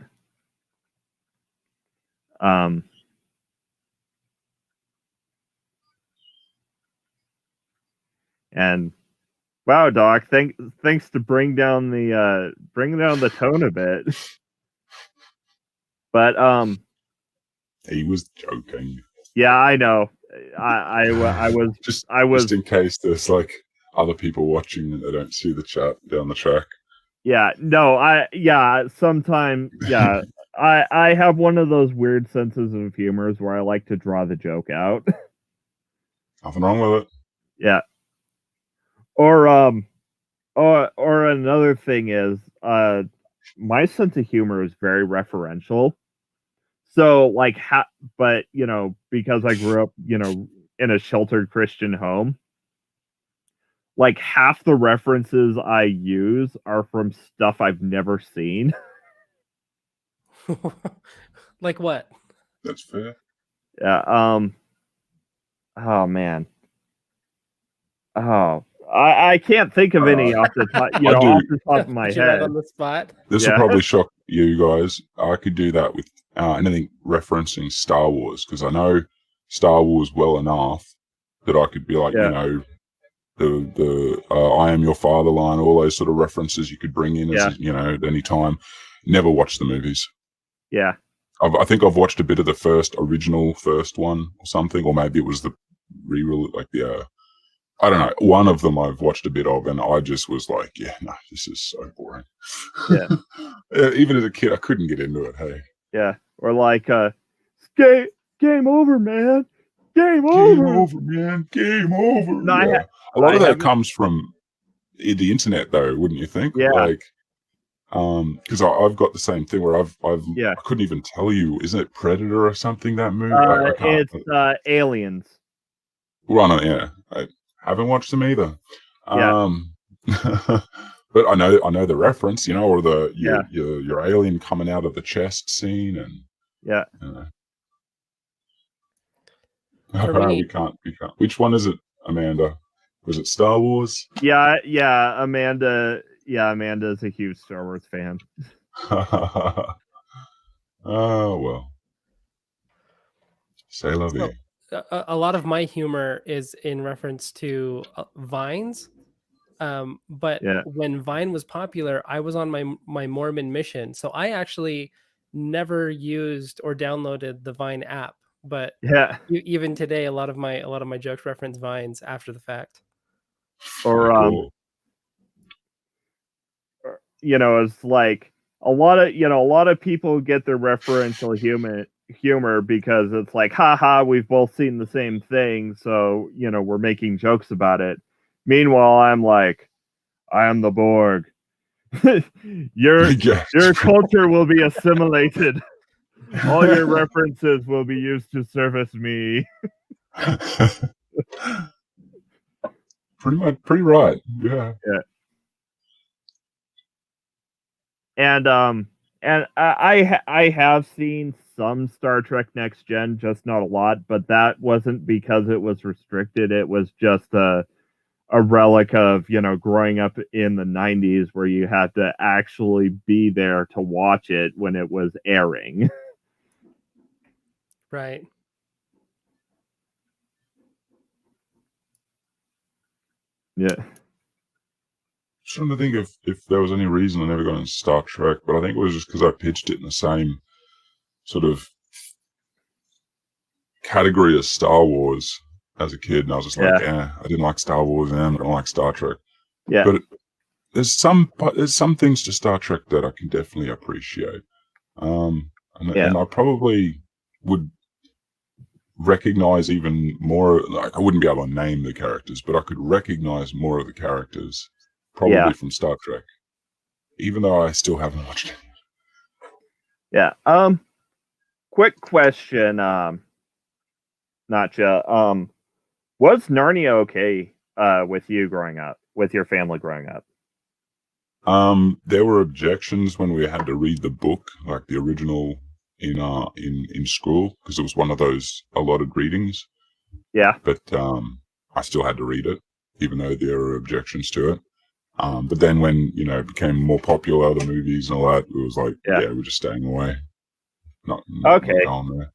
S1: And wow, Doc, thanks to bring down the tone a bit. But
S2: he was joking.
S1: Yeah, I know. I was
S2: just in case there's other people watching and they don't see the chat down the track.
S1: Yeah, no, sometime, I have one of those weird senses of humors where I like to draw the joke out.
S2: Nothing wrong with it.
S1: Yeah. Or another thing is my sense of humor is very referential. So like but because I grew up, in a sheltered Christian home, like half the references I use are from stuff I've never seen.
S3: Like what?
S2: That's fair.
S1: Yeah. Oh man. Oh, I can't think of any off the top, off the top of my
S3: Put you right
S1: head.
S3: on the spot.
S2: This will probably shock you guys. I could do that with anything referencing Star Wars, because I know Star Wars well enough that I could be like, the I am your father line, all those sort of references you could bring in as at any time. Never watched the movies.
S1: Yeah.
S2: I think I've watched a bit of the original first one or something, or maybe it was the re-release, like the I don't know. One of them I've watched a bit of, and I just was like, yeah, no, this is so boring.
S1: Yeah.
S2: Even as a kid, I couldn't get into it. Hey.
S1: Yeah. Or like, game over, man. Game
S2: over, man. Game over.
S1: No,
S2: yeah. A lot of that comes from the internet, though, wouldn't you think?
S1: Yeah.
S2: Like, because I've got the same thing where I couldn't even tell you. Isn't it Predator or something, that movie?
S1: It's Aliens.
S2: Yeah. I haven't watched them either.
S1: Yeah.
S2: But I know the reference, or your alien coming out of the chest scene, and
S1: yeah.
S2: We can't. Which one is it, Amanda? Was it Star Wars?
S1: Yeah, Amanda. Yeah, Amanda's a huge Star Wars fan.
S2: Oh well. Say la vie.
S3: A lot of my humor is in reference to Vines. But when Vine was popular, I was on my Mormon mission, so I actually never used or downloaded the Vine app. But even today, a lot of my jokes reference Vines after the fact.
S1: Or cool. It's like a lot of people get their referential humor because it's like, haha, we've both seen the same thing, so we're making jokes about it. Meanwhile, I'm like, I am the Borg. Your culture will be assimilated. All your references will be used to service me.
S2: Pretty right. Yeah.
S1: Yeah. And I have seen some Star Trek Next Gen, just not a lot, but that wasn't because it was restricted. It was just a relic of, growing up in the 90s where you had to actually be there to watch it when it was airing.
S3: Right.
S1: Yeah.
S2: Trying to think if there was any reason I never got into Star Trek, but I think it was just because I pitched it in the same sort of category as Star Wars as a kid, and I was just like, I didn't like Star Wars, and I don't like Star Trek.
S1: Yeah.
S2: But there's some things to Star Trek that I can definitely appreciate. And I probably would recognize even more. Like, I wouldn't be able to name the characters, but I could recognize more of the characters. Probably from Star Trek, even though I still haven't watched it.
S1: Yeah. Quick question, Notjah. Was Narnia okay with you growing up, with your family growing up?
S2: There were objections when we had to read the book, like the original in school, because it was one of those allotted readings.
S1: Yeah.
S2: But I still had to read it, even though there were objections to it. But then when, it became more popular, the movies and all that, it was like, we're just staying away. Not going there.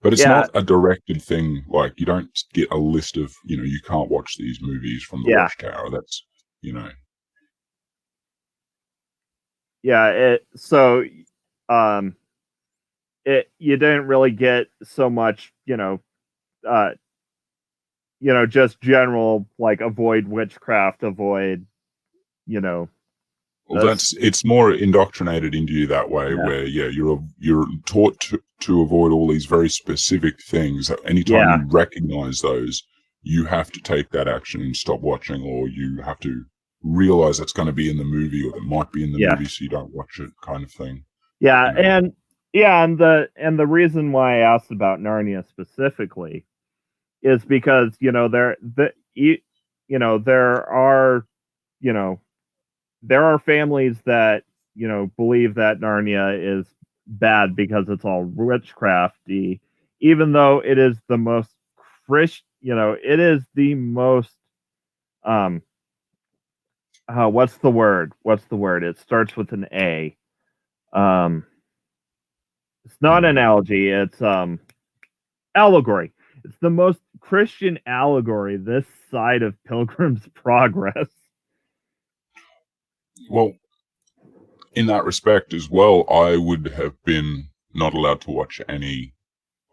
S2: But it's not a directed thing. Like, you don't get a list of, you can't watch these movies from the Watchtower. That's,
S1: Yeah, you didn't really get so much, just general, like, avoid witchcraft, avoid,
S2: Well, Well, it's more indoctrinated into you that way, where you're taught to avoid all these very specific things. Anytime you recognize those, you have to take that action and stop watching, or you have to realize that's going to be in the movie, or that might be in the movie, so you don't watch it, kind of thing.
S1: Yeah, and the reason why I asked about Narnia specifically is because there are families that believe that Narnia is bad because it's all witchcrafty, even though it is the most it is the most what's the word? It starts with an A. It's not analogy, it's allegory. It's the most Christian allegory this side of Pilgrim's Progress.
S2: Well, in that respect as well, I would have been not allowed to watch any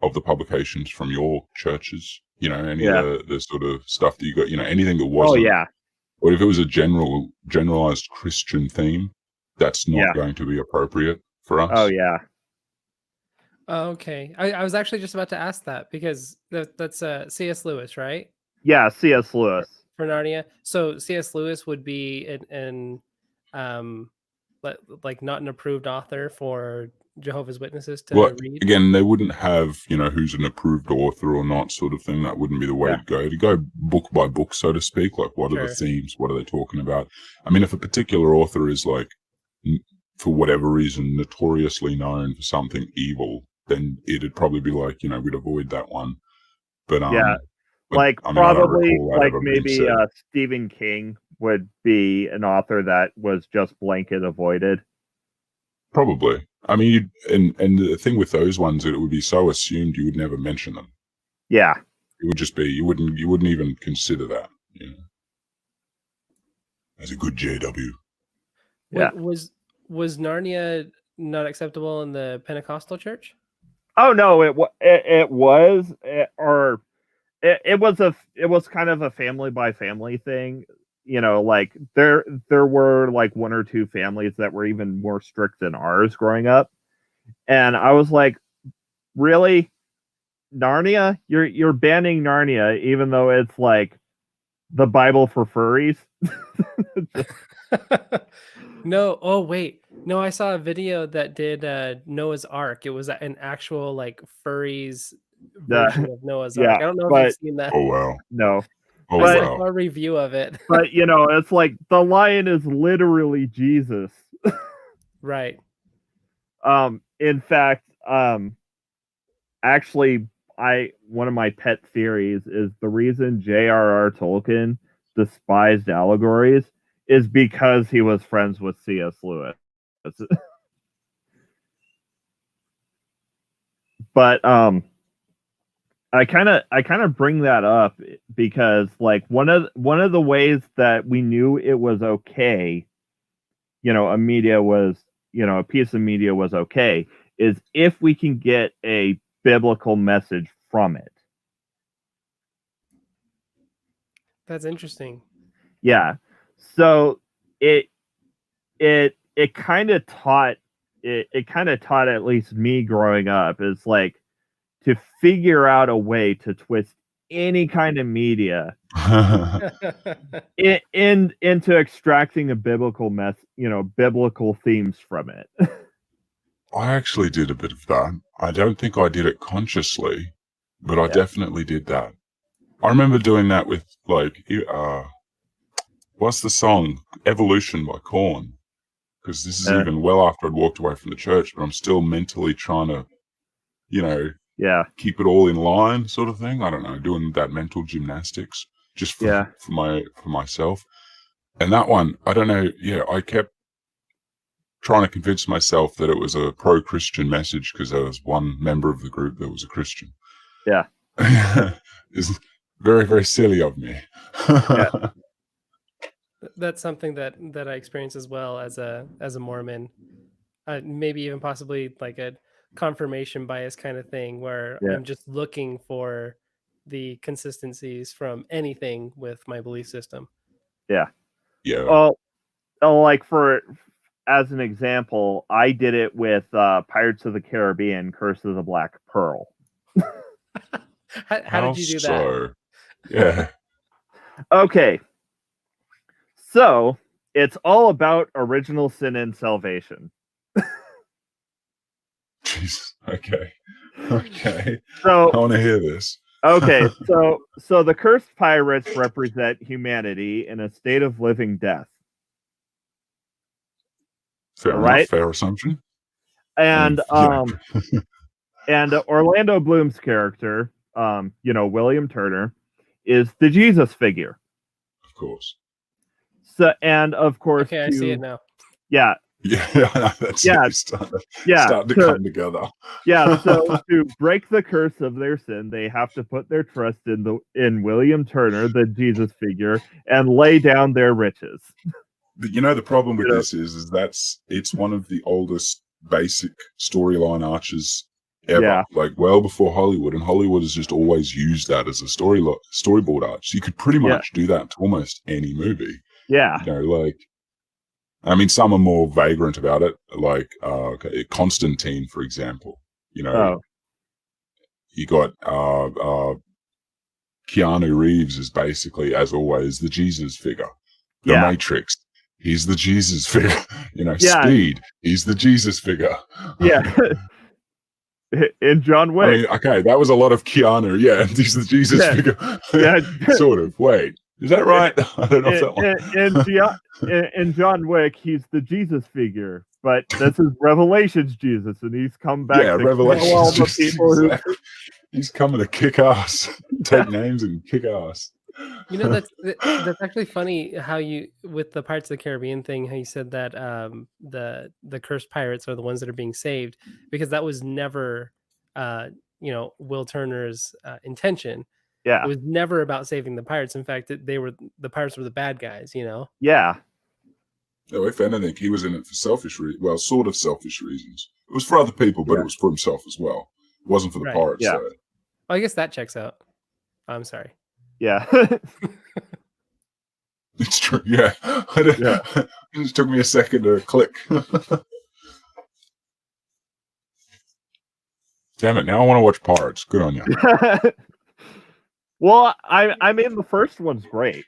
S2: of the publications from your churches. Any of the sort of stuff that you got. Anything that wasn't. Oh yeah. Or if it was a generalized Christian theme, that's not going to be appropriate for us.
S1: Oh yeah.
S3: Okay, I was actually just about to ask that, because that's C.S. Lewis, right?
S1: Yeah, C.S. Lewis
S3: for Narnia. So C.S. Lewis would be like not an approved author for Jehovah's Witnesses to read.
S2: Again, they wouldn't have who's an approved author or not, sort of thing. That wouldn't be the way to go. To go book by book, so to speak. Like, what are the themes? What are they talking about? I mean, if a particular author is like, for whatever reason, notoriously known for something evil, then it'd probably be like, we'd avoid that one. But
S1: probably like maybe Stephen King would be an author that was just blanket avoided.
S2: Probably. I mean, and the thing with those ones, it would be so assumed you would never mention them.
S1: Yeah.
S2: It would just be you wouldn't even consider that. As a good JW.
S3: Yeah. Was Narnia not acceptable in the Pentecostal church?
S1: Oh no, it was, it was kind of a family by family thing. Like there were like one or two families that were even more strict than ours growing up, and I was like, really, Narnia? You're banning Narnia, even though it's like the Bible for furries.
S3: No. Oh wait, no. I saw a video that did Noah's Ark. It was an actual like furries version of Noah's Ark. I don't know if you've seen that.
S2: Oh wow,
S1: no.
S2: Oh,
S3: I saw a review of it.
S1: But it's like the lion is literally Jesus.
S3: Right.
S1: In fact, actually, one of my pet theories is the reason J.R.R. Tolkien despised allegories is because he was friends with C.S. Lewis. But I kind of bring that up because like one of the ways that we knew it was okay, a piece of media was okay, is if we can get a biblical message from it.
S3: That's interesting.
S1: Yeah. So it kind of taught at least me growing up is like to figure out a way to twist any kind of media into extracting a biblical biblical themes from it.
S2: I actually did a bit of that. I don't think I did it consciously, but I definitely did that. I remember doing that with like, what's the song? Evolution by Korn. Because this is even well after I'd walked away from the church, but I'm still mentally trying to, keep it all in line, sort of thing. I don't know, doing that mental gymnastics just for myself. And that one, I don't know. Yeah, I kept trying to convince myself that it was a pro-Christian message because there was one member of the group that was a Christian.
S1: Yeah,
S2: it's very, very silly of me.
S3: Yeah. That's something that I experience as well as a Mormon, maybe even possibly like a confirmation bias kind of thing, where I'm just looking for the consistencies from anything with my belief system.
S1: Yeah.
S2: Yeah.
S1: Well, like for as an example, I did it with Pirates of the Caribbean: Curse of the Black Pearl.
S3: How did you do that?
S2: So, yeah.
S1: Okay. So, it's all about original sin and salvation.
S2: Jesus. Okay. Okay.
S1: So,
S2: I want to hear this.
S1: okay, so the cursed pirates represent humanity in a state of living death.
S2: Fair enough.
S1: Right?
S2: Fair assumption.
S1: And
S2: Yeah.
S1: and Orlando Bloom's character, William Turner, is the Jesus figure.
S2: Of course.
S1: So, and of course,
S3: Okay, I see it now.
S1: Yeah.
S2: Yeah, that's starting to come together.
S1: Yeah, so to break the curse of their sin, they have to put their trust in William Turner, the Jesus figure, and lay down their riches.
S2: The problem with this is it's one of the oldest basic storyline arches ever.
S1: Yeah.
S2: Like well before Hollywood, and Hollywood has just always used that as a storyboard arch. So you could pretty much do that to almost any movie.
S1: Yeah.
S2: I mean, some are more vagrant about it, like Constantine, for example. You got Keanu Reeves is basically, as always, the Jesus figure. The Matrix, he's the Jesus figure. Speed, he's the Jesus figure.
S1: Yeah. In John Wick.
S2: I mean, okay, that was a lot of Keanu. Yeah, he's the Jesus figure.
S1: Yeah.
S2: Sort of. Wait, is that right? I don't know if that one.
S1: In John Wick, he's the Jesus figure, but this is Revelations Jesus, and he's come back.
S2: Yeah, Revelations Jesus. Exactly. He's coming to kick ass, take names and kick ass.
S3: That's actually funny how you, with the Pirates of the Caribbean thing, how you said that the cursed pirates are the ones that are being saved, because that was never Will Turner's intention.
S1: Yeah,
S3: it was never about saving the pirates. In fact, the pirates were the bad guys.
S1: Yeah.
S2: No, if anything, he was in it for sort of selfish reasons. It was for other people, but it was for himself as well. It wasn't for the pirates.
S1: Yeah.
S2: Well,
S3: I guess that checks out. I'm sorry.
S1: Yeah.
S2: It's true. Yeah. It just took me a second to click. Damn it! Now I want to watch Pirates. Good on you.
S1: Well, I mean, the first one's great.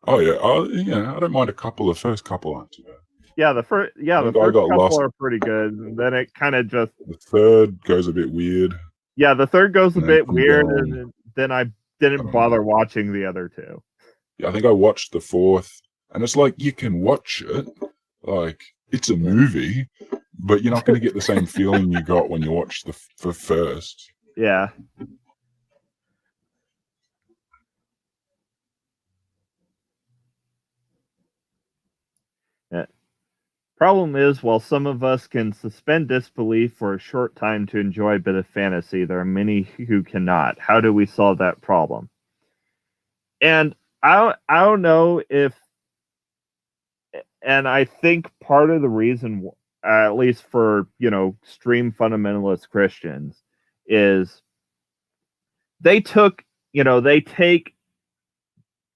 S2: Oh yeah, I don't mind the first couple aren't too bad.
S1: Yeah, the first couple are pretty good, and then it kind of just
S2: the third goes a bit weird.
S1: Yeah, the third goes a bit weird, and then I didn't bother watching the other two.
S2: Yeah, I think I watched the fourth, and it's like you can watch it, like it's a movie, but you're not going to get the same feeling you got when you watched the first.
S1: Yeah. Problem is, while some of us can suspend disbelief for a short time to enjoy a bit of fantasy, there are many who cannot. How do we solve that problem? And I don't know if, and I think part of the reason, at least for, extreme fundamentalist Christians, is they take,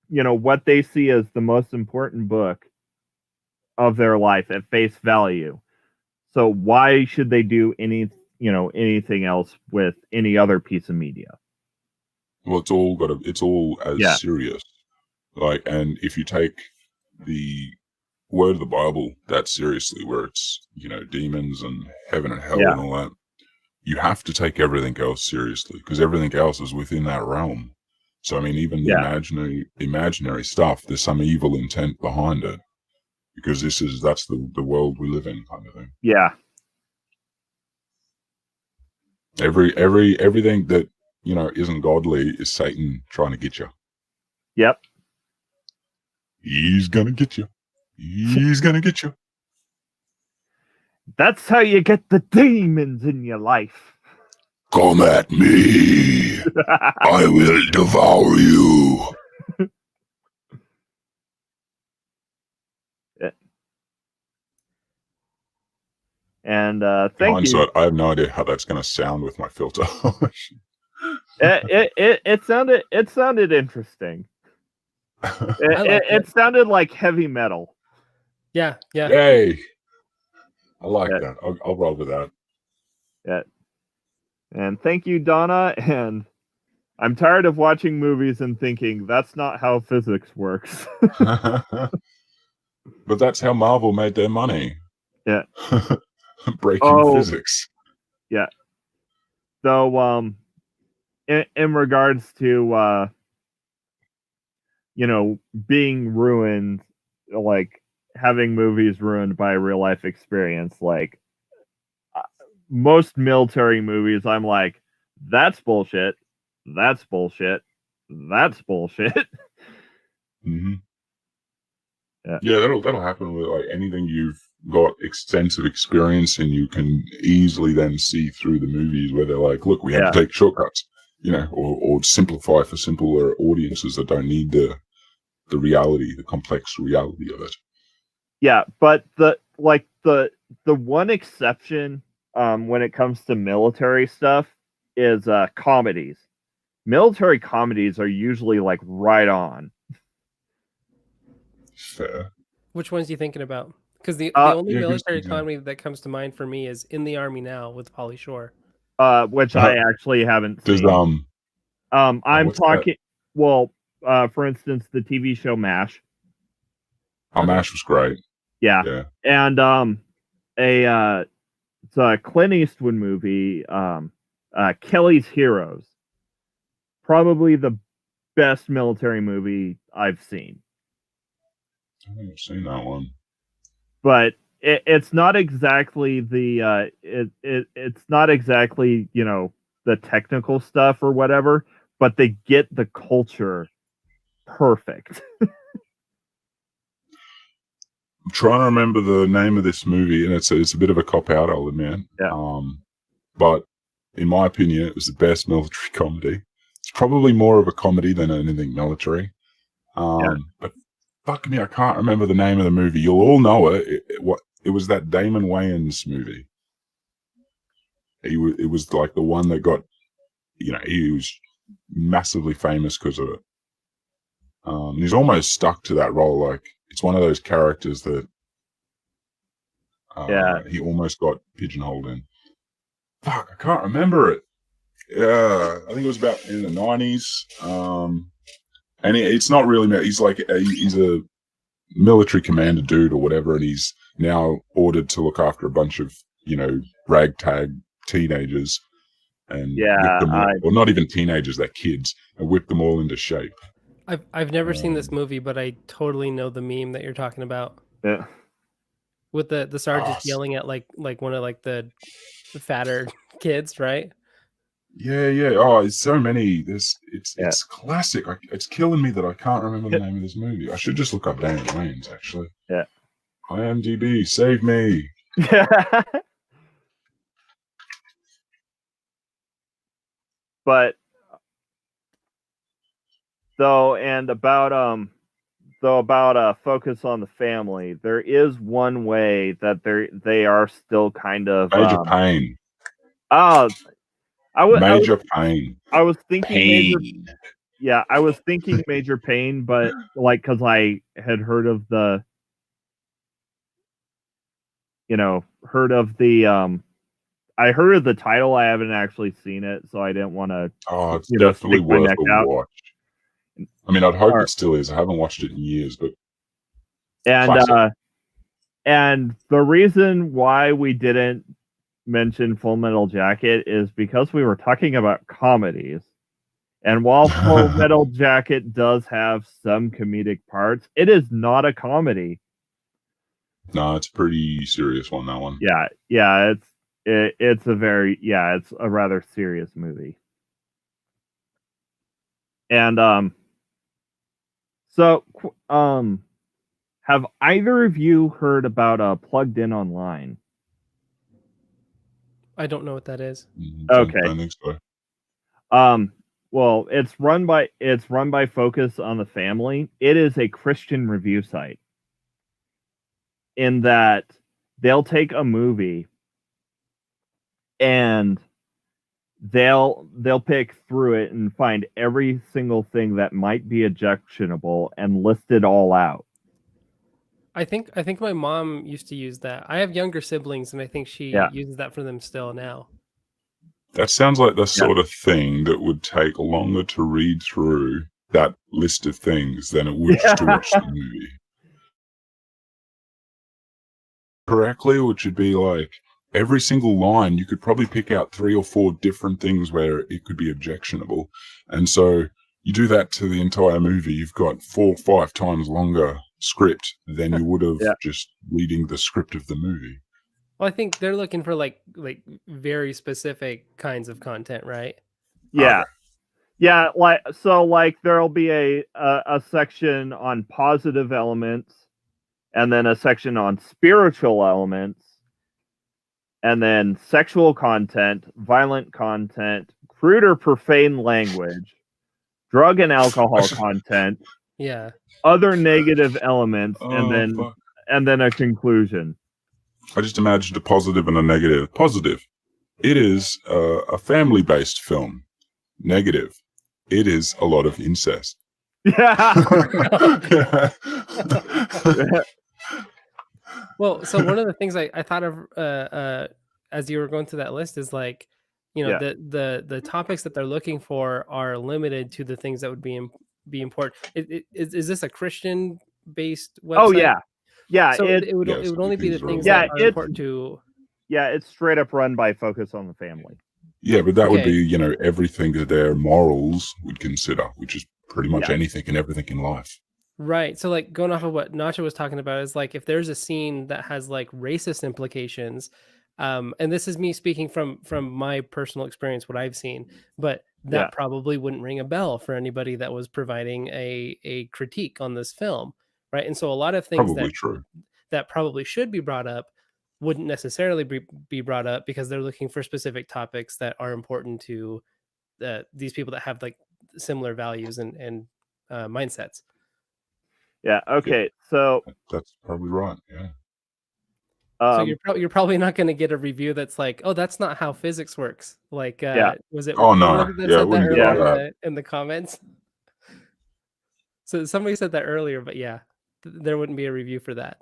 S1: what they see as the most important book of their life at face value. So why should they do anything else with any other piece of media?
S2: Well, it's all as serious. Like, and if you take the word of the Bible that seriously, where it's, demons and heaven and hell and all that, you have to take everything else seriously, because everything else is within that realm. So, I mean, even the imaginary stuff, there's some evil intent behind it, because that's the world we live in, kind of thing.
S1: Yeah.
S2: Everything that, isn't godly is Satan trying to get you.
S1: Yep.
S2: He's gonna get you. He's gonna get you.
S1: That's how you get the demons in your life.
S2: Come at me. I will devour you.
S1: And thank you.
S2: I have no idea how that's going to sound with my filter.
S1: It sounded interesting. It sounded like heavy metal.
S3: Yeah.
S2: Yay! I like
S1: Yeah.
S2: that. I'll roll with that.
S1: Yeah. And thank you, Donna. And I'm tired of watching movies and thinking that's not how physics works.
S2: But that's how Marvel made their money.
S1: Yeah.
S2: Breaking physics.
S1: Yeah. So, in regards to, being ruined, like having movies ruined by real life experience, like most military movies, I'm like, that's bullshit. That's bullshit. That's bullshit.
S2: Mm-hmm.
S1: Yeah.
S2: That'll happen with like anything you've got extensive experience in. You can easily then see through the movies where they're like, look, we have to take shortcuts, or simplify for simpler audiences that don't need the reality, the complex reality of it.
S1: Yeah, but the one exception when it comes to military stuff is comedies. Military comedies are usually like right on.
S2: Fair.
S3: Which ones are you thinking about? Because the only military
S2: good
S3: comedy that comes to mind for me is In the Army Now with Pauly Shore.
S1: Which I actually haven't seen. I'm talking. Well, for instance, the TV show MASH.
S2: MASH was great.
S1: Yeah. And it's a Clint Eastwood movie, Kelly's Heroes. Probably the best military movie I've seen.
S2: I haven't seen that one.
S1: But it's not exactly the it's not exactly, the technical stuff or whatever, but they get the culture perfect.
S2: I'm trying to remember the name of this movie, and it's a bit of a cop out, I'll admit.
S1: Yeah.
S2: But in my opinion, it was the best military comedy. It's probably more of a comedy than anything military. But fuck me, I can't remember the name of the movie. You'll all know it. It was that Damon Wayans movie. It was like the one that got, he was massively famous because of it. He's almost stuck to that role. Like, it's one of those characters that he almost got pigeonholed in. Fuck, I can't remember it. Yeah, I think it was about in the 90s. And it's not really, he's like, he's a military commander dude or whatever, and he's now ordered to look after a bunch of, ragtag teenagers and whip them all, or not even teenagers, they're kids, and whip them all into shape.
S3: I've never seen this movie, but I totally know the meme that you're talking about.
S1: Yeah.
S3: With the sergeant yelling at like one of like the fatter kids, right?
S2: Yeah. Oh, it's so many. It's classic. It's killing me that I can't remember the name of this movie. I should just look up Damon Wayans, actually.
S1: Yeah.
S2: IMDb, save me.
S1: But about focus on the family, there is one way that they are still kind of
S2: Major Pain.
S1: Major
S2: Pain.
S1: I was thinking I was thinking Major Pain, but like because I had heard of the I heard of the title. I haven't actually seen it, so I didn't want to.
S2: Oh, it's definitely worth a watch. I mean, I'd hope it still is. I haven't watched it in years, but
S1: and the reason why we didn't mention Full Metal Jacket is because we were talking about comedies, and while Full Metal Jacket does have some comedic parts, it is not a comedy.
S2: No, it's a pretty serious one. That one.
S1: Yeah. It's a rather serious movie. And have either of you heard about Plugged In Online?
S3: I don't know what that is.
S1: Okay.
S2: I think so.
S1: Well, it's run by Focus on the Family. It is a Christian review site. In that they'll take a movie and they'll pick through it and find every single thing that might be objectionable and list it all out.
S3: I think my mom used to use that. I have younger siblings, and I think she uses that for them still now.
S2: That sounds like the sort of thing that would take longer to read through that list of things than it would just to watch the movie. Correctly, which would be like every single line, you could probably pick out 3 or 4 different things where it could be objectionable. And so you do that to the entire movie, you've got 4 or 5 times longer script than you would have just reading the script of the movie.
S3: Well, I think they're looking for like very specific kinds of content, right?
S1: Yeah.
S2: Okay.
S1: Yeah, like there'll be a section on positive elements, and then a section on spiritual elements, and then sexual content, violent content, crude or profane language, drug and alcohol content, other negative elements, and then a conclusion.
S2: I just imagined a positive and a negative. Positive, it is a family-based film. Negative, it is a lot of incest.
S1: Yeah.
S3: Well, so one of the things I thought of as you were going through that list is like, you know, the topics that they're looking for are limited to the things that would be important. Is this a Christian based website?
S1: Oh yeah.
S3: So it would only be the things that are important to.
S1: Yeah, it's straight up run by Focus on the Family.
S2: Yeah, but that would be, you know, everything that their morals would consider, which is pretty much anything and everything in life.
S3: Right. So like going off of what Notjah was talking about is like if there's a scene that has like racist implications, and this is me speaking from my personal experience, what I've seen, but that probably wouldn't ring a bell for anybody that was providing a critique on this film. Right. And so a lot of things that probably should be brought up wouldn't necessarily be brought up because they're looking for specific topics that are important to these people that have like similar values and mindsets.
S1: Yeah. Okay. So
S2: that's probably right. Yeah.
S3: So you're probably not going to get a review that's like, oh, that's not how physics works. Like, was it?
S2: Oh no.
S3: That earlier in the comments. So somebody said that earlier, but there wouldn't be a review for that.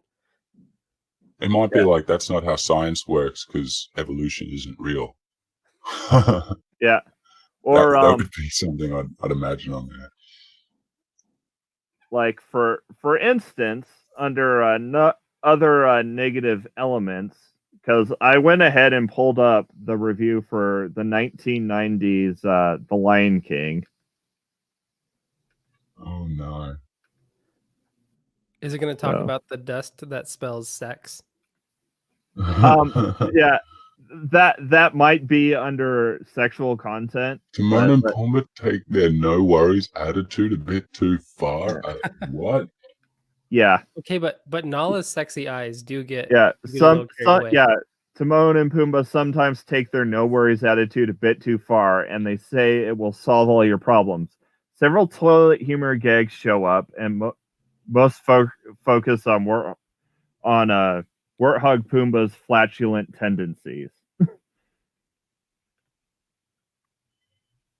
S2: It might be like that's not how science works because evolution isn't real.
S1: Yeah. Or
S2: that would be something I'd imagine on there.
S1: Like for instance, under other negative elements, because I went ahead and pulled up the review for the 1990s The Lion King.
S2: Oh no.
S3: Is it going to talk about the dust that spells sex?
S1: Yeah, that might be under sexual content.
S2: Timon and Pumbaa take their no worries attitude a bit too far. What?
S1: Yeah.
S3: Okay, but Nala's sexy eyes do get
S1: Timon and Pumbaa sometimes take their no worries attitude a bit too far, and they say it will solve all your problems. Several toilet humor gags show up, and most focus on Warthog Pumbaa's flatulent tendencies.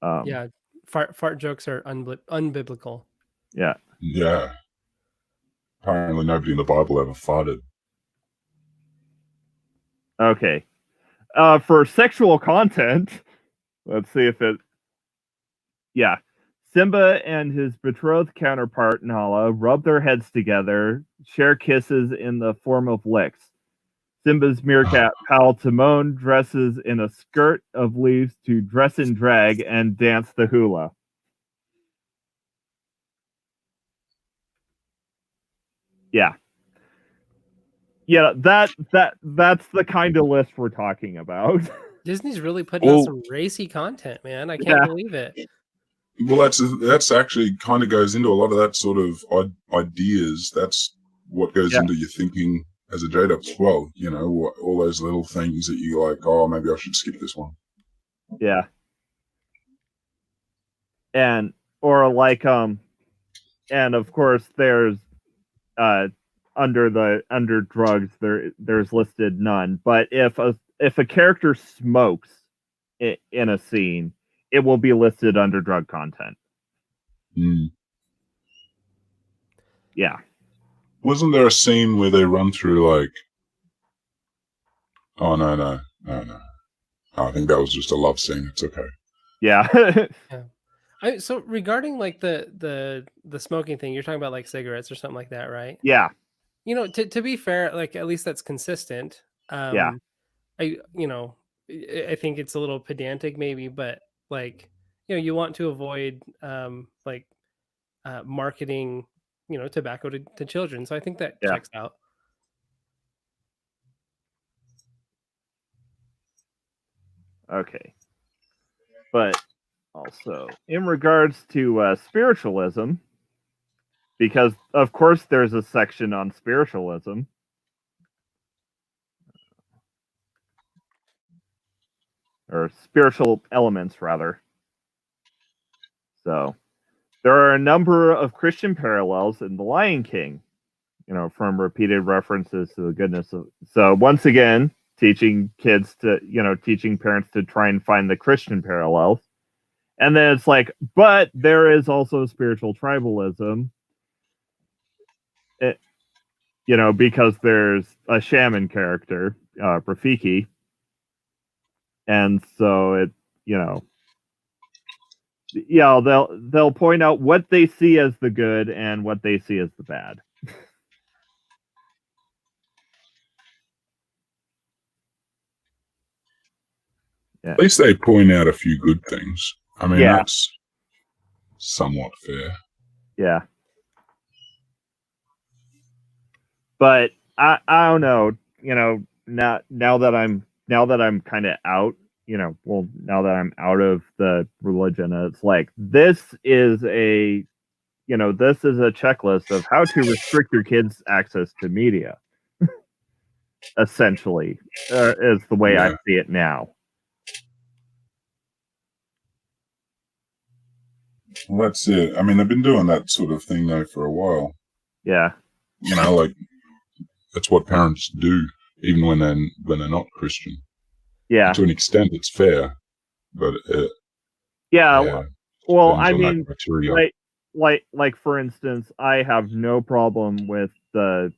S3: Fart jokes are unbiblical.
S1: Yeah.
S2: Yeah. Apparently nobody in the Bible ever farted.
S1: Okay. For sexual content, let's see if it... Yeah. Simba and his betrothed counterpart, Nala, rub their heads together, share kisses in the form of licks. Simba's meerkat pal Timon dresses in a skirt of leaves to dress in drag and dance the hula. Yeah. Yeah, that's the kind of list we're talking about.
S3: Disney's really putting out some racy content, man. I can't believe it.
S2: Well, that's actually kind of goes into a lot of that sort of ideas. That's what goes into your thinking as a J-Dub as well. You know, all those little things that you like, oh, maybe I should skip this one.
S1: Yeah. And of course there's under drugs there's listed none. But if a character smokes in a scene, it will be listed under drug content.
S2: Mm.
S1: Yeah.
S2: wasn't there a scene where they run through like? Oh no. I think that was just a love scene. It's okay.
S1: Yeah.
S3: Yeah. So regarding like the smoking thing, you're talking about like cigarettes or something like that, right?
S1: Yeah.
S3: You know, to be fair, like at least that's consistent.
S1: Yeah.
S3: I think it's a little pedantic maybe, but like, you want to avoid like marketing, tobacco to children. So I think that
S1: Yeah.
S3: checks out.
S1: Okay. But also, in regards to spiritualism, because of course there's a section on spiritualism. Or spiritual elements, rather. So, there are a number of Christian parallels in The Lion King, from repeated references to the goodness of. So, once again, teaching parents to try and find the Christian parallels. And then it's like, but there is also spiritual tribalism, because there's a shaman character, Rafiki. And so it, they'll point out what they see as the good and what they see as the bad.
S2: At least they point out a few good things. I mean, that's somewhat fair.
S1: Yeah. But I don't know, now that I'm kind of out, now that I'm out of the religion, it's like this is a checklist of how to restrict your kids' access to media. Essentially, is the way I see it now.
S2: Well, that's it. I mean, they've been doing that sort of thing though for a while.
S1: Yeah.
S2: Like that's what parents do, even when they're not Christian.
S1: Yeah.
S2: And to an extent, it's fair, but
S1: well, I mean, like for instance, I have no problem with the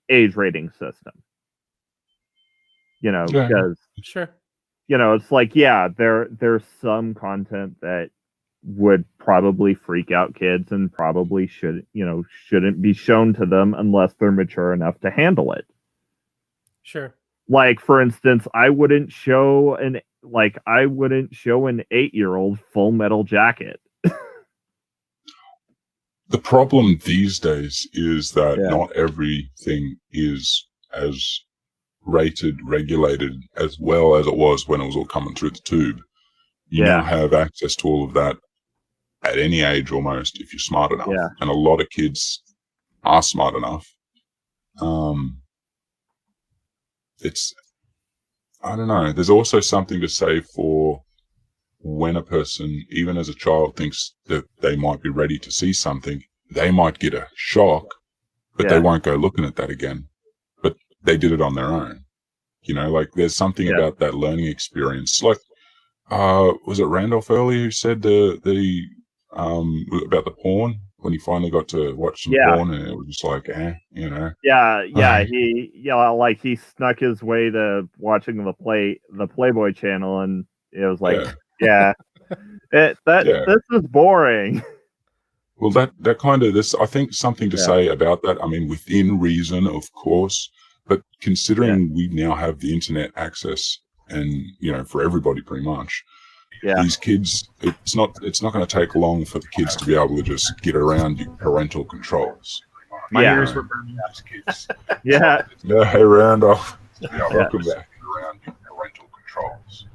S1: age rating system. Because
S3: sure.
S1: It's like, there's some content that would probably freak out kids and probably shouldn't be shown to them unless they're mature enough to handle it.
S3: Sure.
S1: Like, for instance, I wouldn't show an 8-year-old Full Metal Jacket.
S2: The problem these days is that not everything is as rated, regulated as well as it was when it was all coming through the tube. You now have access to all of that at any age almost, if you're smart enough.
S1: Yeah.
S2: And a lot of kids are smart enough. I don't know. There's also something to say for when a person, even as a child, thinks that they might be ready to see something, they might get a shock, but they won't go looking at that again. But they did it on their own. Like there's something about that learning experience. Like, was it Randolph earlier who said about the porn when he finally got to watch some porn and it was just like,
S1: he snuck his way to watching the Playboy channel, and it was like, this is boring.
S2: Well, that kind of I think something to say about that. I mean, within reason, of course, but considering we now have the internet access and for everybody pretty much. Yeah. These kids, it's not going to take long for the kids to be able to just get around your parental controls.
S4: My ears were burning up, kids.
S1: Yeah.
S2: Hey, Randolph. Welcome back. Around your parental controls.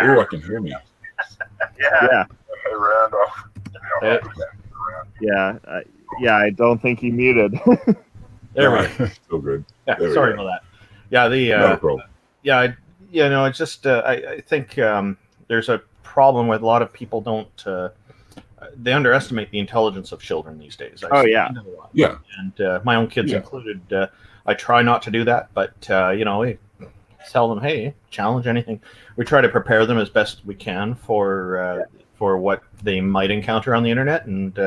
S2: Oh, I can hear me.
S1: Yeah.
S2: Hey, Randolph. Welcome
S1: back. I don't think he muted.
S4: There we go.
S2: Still good.
S4: Yeah, sorry about that. Yeah,
S2: no problem.
S4: Yeah, it's just I think there's a problem with a lot of people they underestimate the intelligence of children these days.
S2: Yeah.
S4: And my own kids included. I try not to do that, but we tell them, hey, challenge anything. We try to prepare them as best we can for what they might encounter on the internet, and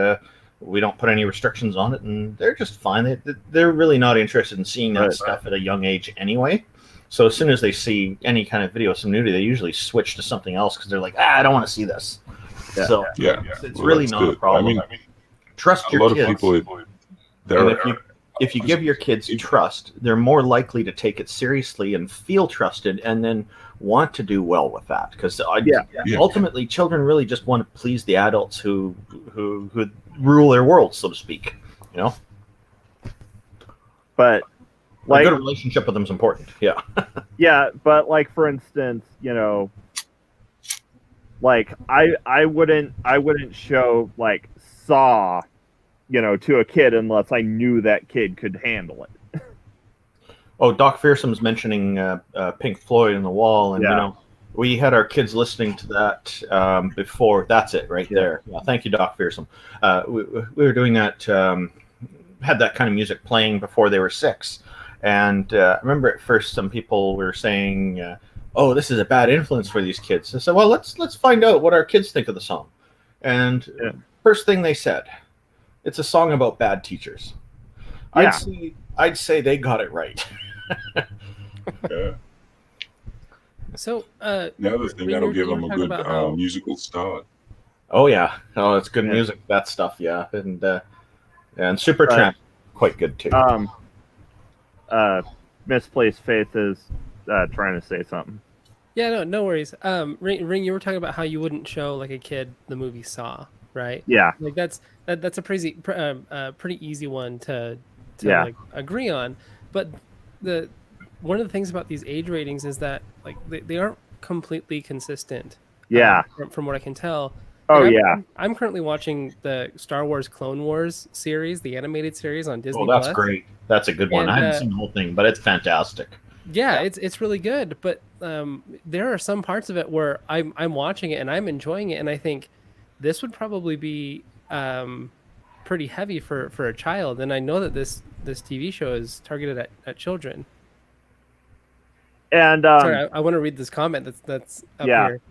S4: we don't put any restrictions on it, and they're just fine. They're really not interested in seeing that stuff at a young age anyway. So as soon as they see any kind of video, some nudity, they usually switch to something else because they're like, I don't want to see this.
S2: Yeah.
S4: So it's really not a problem. I mean, trust your kids. A lot of people, if you give your kids trust, they're more likely to take it seriously and feel trusted, and then want to do well with that. Because ultimately, children really just want to please the adults who rule their world, so to speak.
S1: But
S4: a good relationship with them is important. Yeah.
S1: Yeah, but like for instance, like I wouldn't show like Saw, to a kid unless I knew that kid could handle it.
S4: Oh, Doc Fearsom's mentioning Pink Floyd in the Wall, and we had our kids listening to that before. That's it right there. Yeah, thank you, Doc Fearsome. We were doing that, had that kind of music playing before they were 6. And I remember at first some people were saying, oh, this is a bad influence for these kids. I said, well, let's find out what our kids think of the song. And first thing they said, it's a song about bad teachers.
S1: Yeah.
S4: I'd say they got it right.
S2: Yeah.
S3: So
S2: the other thing that'll give them a good musical start.
S4: Oh yeah, it's good music. That stuff, yeah, and Supertramp, quite good too.
S1: Misplaced Faith is trying to say something.
S3: Yeah, no worries. Ring, you were talking about how you wouldn't show like a kid the movie Saw, right?
S1: Yeah,
S3: like that's a pretty easy one to like agree on. But one of the things about these age ratings is that like they aren't completely consistent.
S1: Yeah,
S3: from what I can tell.
S1: Oh,
S3: I'm currently watching the Star Wars Clone Wars series, the animated series on Disney.
S4: Oh, that's great. That's a good one. I haven't seen the whole thing, but it's fantastic.
S3: Yeah, it's really good. But there are some parts of it where I'm watching it and I'm enjoying it, and I think this would probably be pretty heavy for a child. And I know that this TV show is targeted at children.
S1: And
S3: sorry, I want to read this comment that's up here.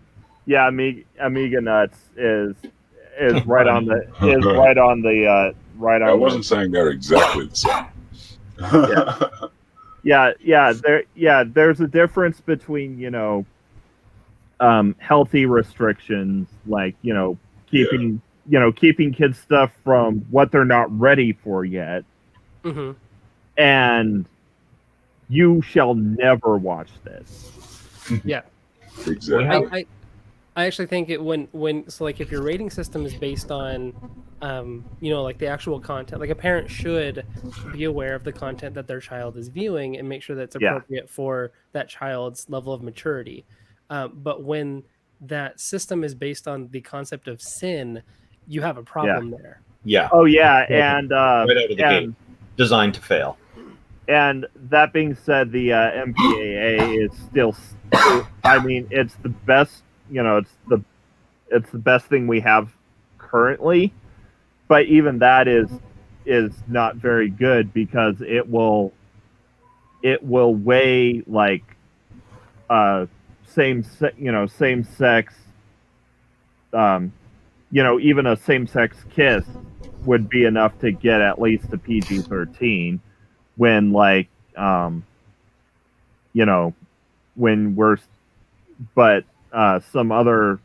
S1: Yeah, Amiga Nuts is right on the right on.
S2: I wasn't saying they're exactly the same.
S1: There's a difference between healthy restrictions, like keeping kids stuff from what they're not ready for yet, and you shall never watch this.
S3: Yeah,
S2: exactly.
S3: I actually think so like if your rating system is based on like the actual content, like a parent should be aware of the content that their child is viewing and make sure that it's appropriate for that child's level of maturity. But when that system is based on the concept of sin, you have a problem there.
S4: Yeah.
S1: Oh yeah, and
S4: right out of the gate, designed to fail.
S1: And that being said, the MPAA is still, I mean, it's the best. It's the best thing we have currently, but even that is not very good because it will weigh like same sex, even a same-sex kiss would be enough to get at least a PG-13 when like when we're some other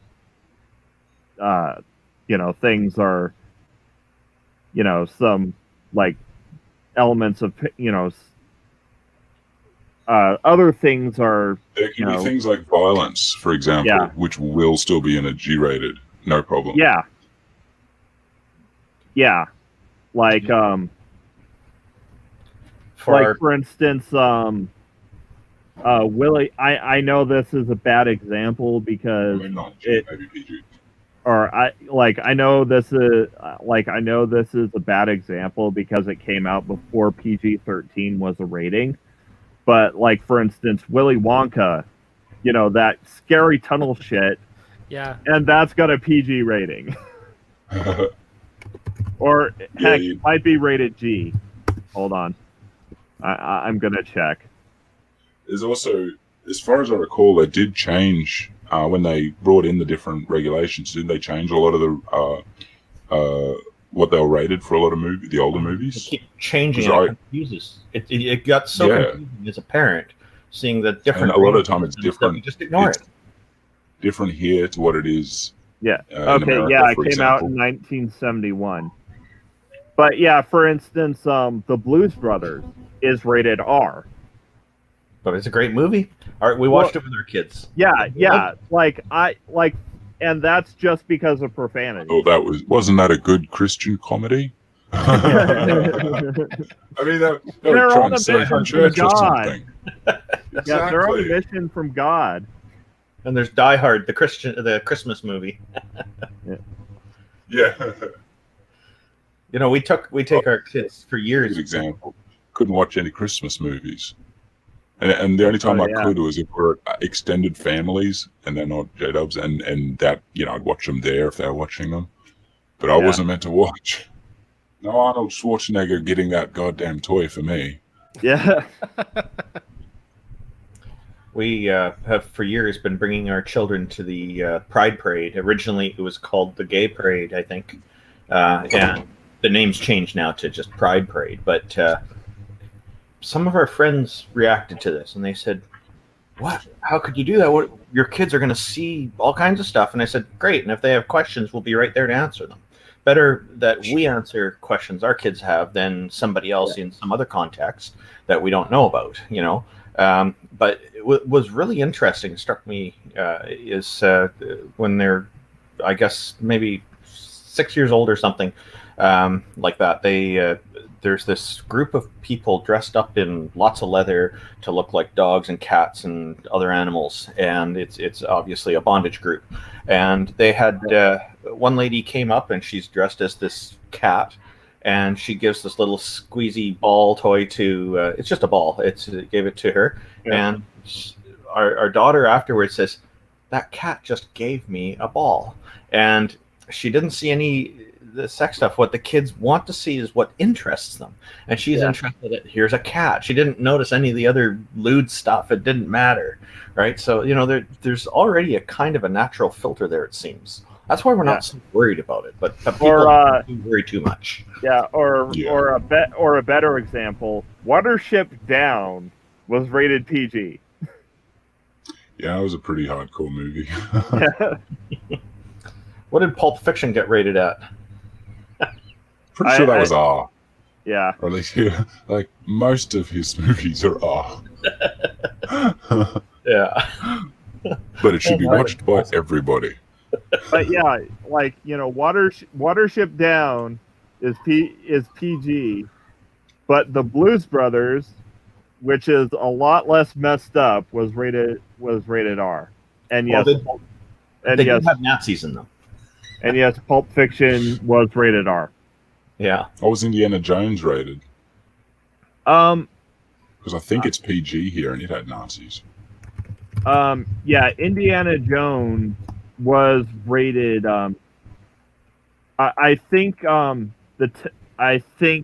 S1: things are some like elements of other things are
S2: there can be things like violence, for example, which will still be in a G-rated, no problem.
S1: Like for instance Willie, I know this is a bad example because
S2: maybe PG.
S1: I know this is a bad example because it came out before PG-13 was a rating. But like for instance, Willy Wonka, that scary tunnel shit.
S3: Yeah.
S1: And that's got a PG rating. Or heck, it might be rated G. Hold on. I'm gonna check.
S2: There's also, as far as I recall, they did change when they brought in the different regulations. Did they change a lot of the what they were rated for a lot of the older
S4: They
S2: movies.
S4: keep changing. It confuses. It got so confusing as a parent seeing the different.
S2: And a lot of the time it's different.
S4: You just ignore it.
S2: Different here to what it is.
S1: Yeah.
S2: In
S1: Okay.
S2: America,
S1: Yeah, it
S2: for
S1: came out
S2: example.
S1: in 1971. But yeah, for instance, the Blues Brothers is rated R.
S4: But it's a great movie. All right, we watched it with our kids.
S1: Yeah. And that's just because of profanity.
S2: Oh, wasn't that a good Christian comedy? I mean, they were trying to say church or something.
S1: Exactly. Yeah, they're on a mission from God.
S4: And there's Die Hard, the Christmas movie.
S2: Yeah.
S4: You know, we take our kids for years.
S2: Good example. Couldn't watch any Christmas movies. And the only time I could was if we're extended families and they're not J-Dubs, and that, I'd watch them there if they were watching them. But I wasn't meant to watch. No Arnold Schwarzenegger getting that goddamn toy for me.
S1: Yeah.
S4: We have for years been bringing our children to the Pride Parade. Originally, it was called the Gay Parade, I think. And the name's changed now to just Pride Parade. But some of our friends reacted to this, and they said, "What? How could you do that? Your kids are going to see all kinds of stuff." And I said, "Great, and if they have questions, we'll be right there to answer them. Better that we answer questions our kids have than somebody else in some other context that we don't know about, But it was really interesting, struck me, is when they're, I guess, maybe 6 years old or something like that, there's this group of people dressed up in lots of leather to look like dogs and cats and other animals, and it's obviously a bondage group. And they had one lady came up and she's dressed as this cat, and she gives this little squeezy ball toy to it's just a ball. Gave it to her, and our daughter afterwards says, "That cat just gave me a ball," and she didn't see any the sex stuff. What the kids want to see is what interests them, and she's interested that here's a cat. She didn't notice any of the other lewd stuff. It didn't matter, right? So there's already a kind of a natural filter there, it seems. That's why we're not so worried about it, but people worry too much.
S1: Or a better example, Watership Down was rated PG.
S2: Yeah, it was a pretty hardcore movie.
S4: What did Pulp Fiction get rated at?
S2: Pretty sure that was R.
S1: Yeah.
S2: Or at least, like most of his movies are R.
S4: Yeah.
S2: But it should be watched by everybody.
S1: But yeah, Watership Down is PG, but the Blues Brothers, which is a lot less messed up, was rated R. And yes,
S4: they did have Nazis in them.
S1: And yes, Pulp Fiction was rated R.
S4: Yeah.
S2: What was Indiana Jones rated? Because I think it's PG here, and it had Nazis.
S1: Indiana Jones was rated. I think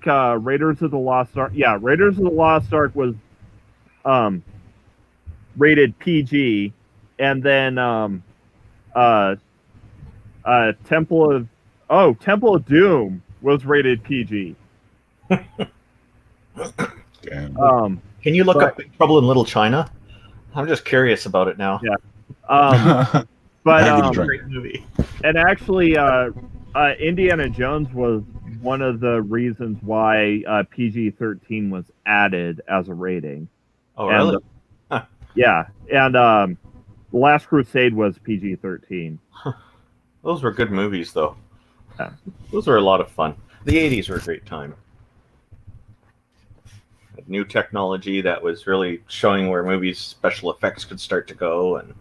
S1: Raiders of the Lost Ark. Yeah, Raiders of the Lost Ark was rated PG, and then Temple of Doom was rated PG.
S2: Damn.
S4: Can you look up Big Trouble in Little China? I'm just curious about it now.
S1: Yeah. But
S4: great movie.
S1: And actually, Indiana Jones was one of the reasons why PG-13 was added as a rating.
S4: Oh, really?
S1: Yeah, and The Last Crusade was PG-13.
S4: Those were good movies, though.
S1: Yeah.
S4: Those were a lot of fun. The 80s were a great time. New technology that was really showing where movies' special effects could start to go, and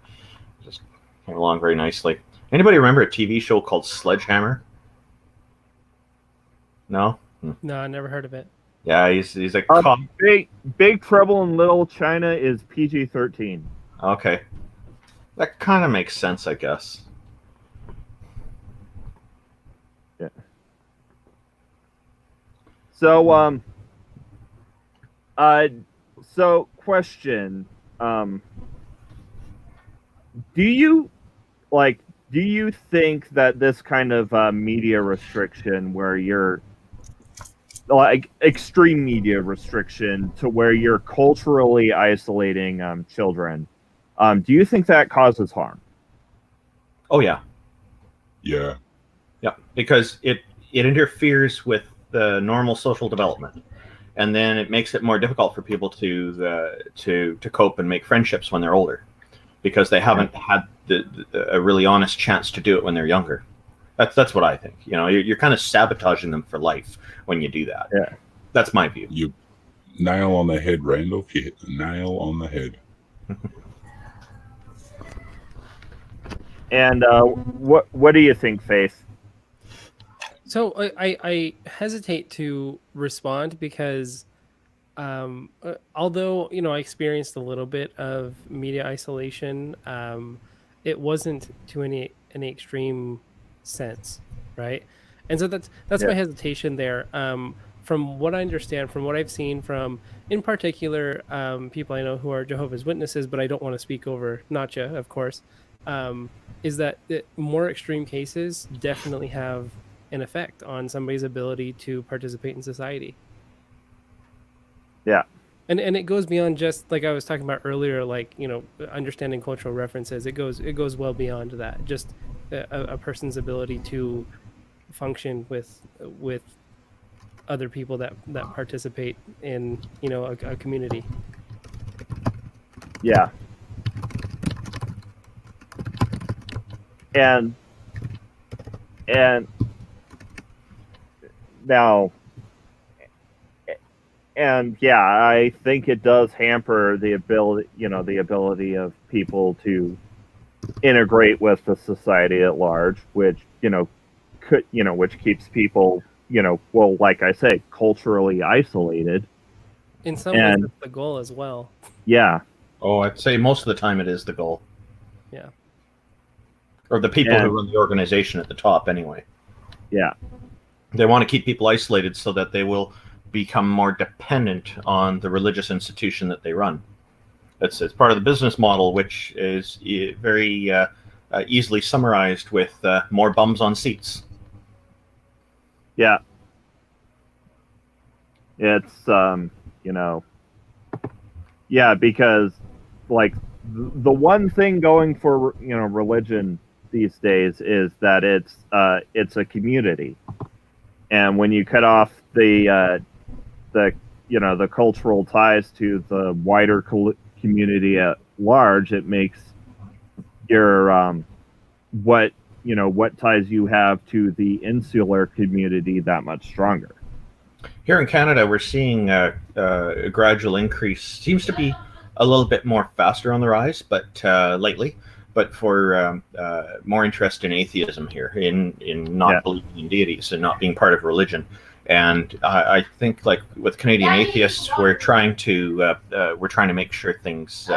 S4: just came along very nicely. Anybody remember a TV show called Sledgehammer? No?
S3: No, I never heard of it.
S4: Yeah, he's a cop.
S1: Big Trouble in Little China is PG-13.
S4: Okay. That kind of makes sense, I guess.
S1: Yeah. So, question. Do do you think that this kind of media restriction, where you're like extreme media restriction to where you're culturally isolating children, do you think that causes harm?
S4: Oh yeah,
S2: Yeah.
S4: yeah, because it interferes with the normal social development, and then it makes it more difficult for people to cope and make friendships when they're older, because they haven't had a really honest chance to do it when they're younger. That's what I think. You know, you're kind of sabotaging them for life when you do that.
S1: Yeah,
S4: that's my view.
S2: You nail on the head, Randolph. You hit the nail on the head.
S1: And what do you think, Faith?
S3: So I hesitate to respond because although, you know, I experienced a little bit of media isolation, it wasn't to any extreme sense, right? And so that's my hesitation there. From what I understand, from what I've seen from, in particular, people I know who are Jehovah's Witnesses, but I don't want to speak over Notjah, of course, is that more extreme cases definitely have an effect on somebody's ability to participate in society.
S1: Yeah.
S3: And it goes beyond just, like I was talking about earlier, like, you know, understanding cultural references. It goes well beyond that. Just a person's ability to function with other people that participate in, you know, a community.
S1: Yeah. And now, and yeah, I think it does hamper the ability of people to integrate with the society at large, which, which keeps people, well, like I say, culturally isolated.
S3: In some ways, that's the goal as well.
S1: Yeah.
S4: Oh, I'd say most of the time it is the goal.
S3: Yeah.
S4: Or the people who run the organization at the top, anyway.
S1: Yeah.
S4: They want to keep people isolated so that they will become more dependent on the religious institution that they run. It's part of the business model, which is very easily summarized with more bums on seats.
S1: Yeah. It's, yeah, because, like, the one thing going for, religion these days is that it's a community. And when you cut off the cultural ties to the wider community at large, it makes your what ties you have to the insular community that much stronger.
S4: Here in Canada, we're seeing a gradual increase. Seems to be a little bit more faster on the rise, but lately. But for more interest in atheism here, in not believing in deities and not being part of religion. And I think, like with Canadian atheists, we're trying to make sure things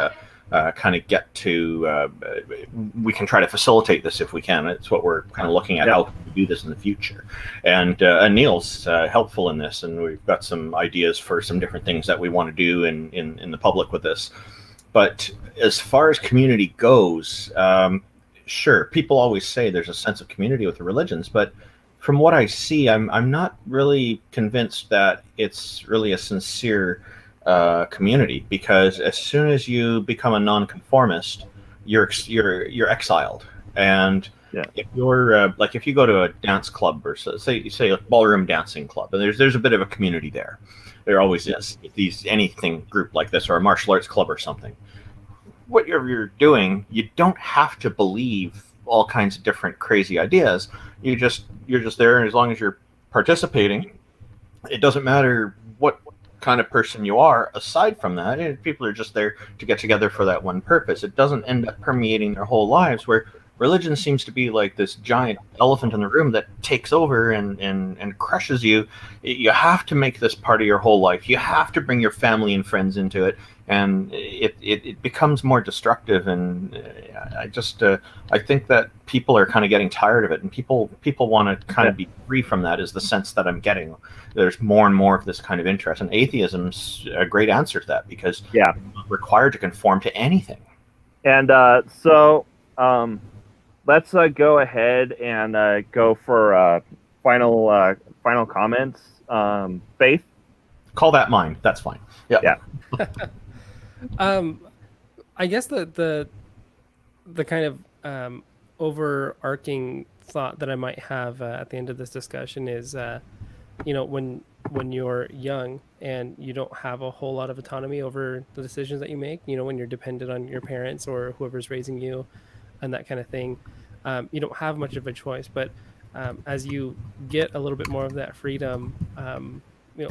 S4: kind of get to. We can try to facilitate this if we can. It's what we're kind of looking at, how we do this in the future. And Neil's helpful in this, and we've got some ideas for some different things that we want to do in the public with this. But as far as community goes, sure, people always say there's a sense of community with the religions, but from what I see, I'm not really convinced that it's really a sincere community, because as soon as you become a nonconformist, you're exiled. And if you're if you go to a dance club, or say a ballroom dancing club, and there's a bit of a community there. There always is. Anything group like this, or a martial arts club or something. What you're doing, you don't have to believe all kinds of different crazy ideas. You're just there, and as long as you're participating, it doesn't matter what kind of person you are. Aside from that, people are just there to get together for that one purpose. It doesn't end up permeating their whole lives, where religion seems to be like this giant elephant in the room that takes over and crushes you. You have to make this part of your whole life. You have to bring your family and friends into it, and it becomes more destructive. And I think that people are kind of getting tired of it, and people want to kind of be free from that, is the sense that I'm getting. There's more and more of this kind of interest, and atheism's a great answer to that, because you're not required to conform to anything.
S1: And let's go ahead and go for final comments. Faith.
S4: Call that mine. That's fine. Yeah.
S3: I guess the kind of overarching thought that I might have at the end of this discussion is, when you're young and you don't have a whole lot of autonomy over the decisions that you make, when you're dependent on your parents or whoever's raising you and that kind of thing, you don't have much of a choice. But as you get a little bit more of that freedom,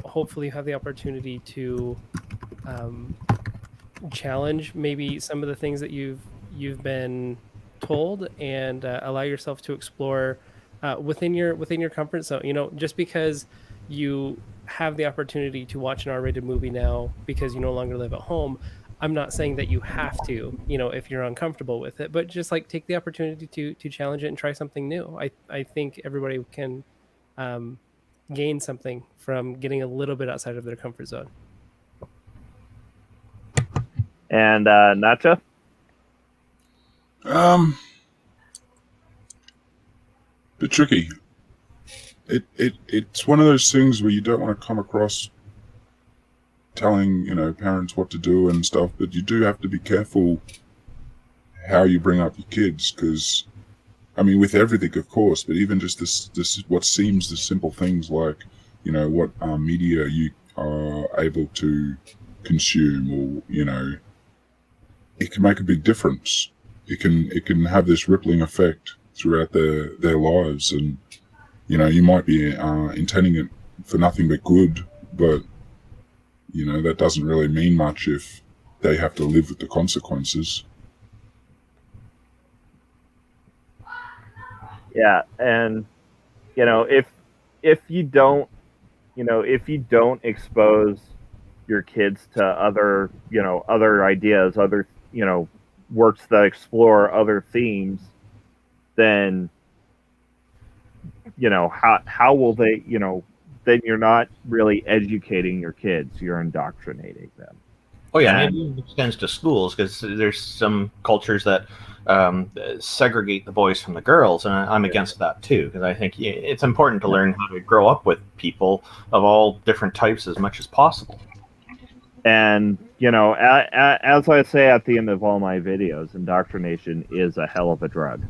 S3: hopefully you have the opportunity to challenge maybe some of the things that you've been told, and allow yourself to explore within your comfort zone. Just because you have the opportunity to watch an R-rated movie now because you no longer live at home, I'm not saying that you have to, if you're uncomfortable with it, but just like take the opportunity to challenge it and try something new. I think everybody can gain something from getting a little bit outside of their comfort zone.
S1: And Notjah?
S2: Bit tricky. It's one of those things where you don't want to come across telling parents what to do and stuff, but you do have to be careful how you bring up your kids, because with everything, of course, but even just this what seems the simple things like what media you are able to consume, or it can make a big difference. It can have this rippling effect throughout their lives, and you might be intending it for nothing but good, but that doesn't really mean much if they have to live with the consequences.
S1: Yeah, and if you don't expose your kids to other ideas, other works that explore other themes, then how will they then you're not really educating your kids, you're indoctrinating them.
S4: Oh yeah, and it extends to schools, because there's some cultures that segregate the boys from the girls, and I'm against that too, because I think it's important to learn how to grow up with people of all different types as much as possible.
S1: And as I say at the end of all my videos, indoctrination is a hell of a drug.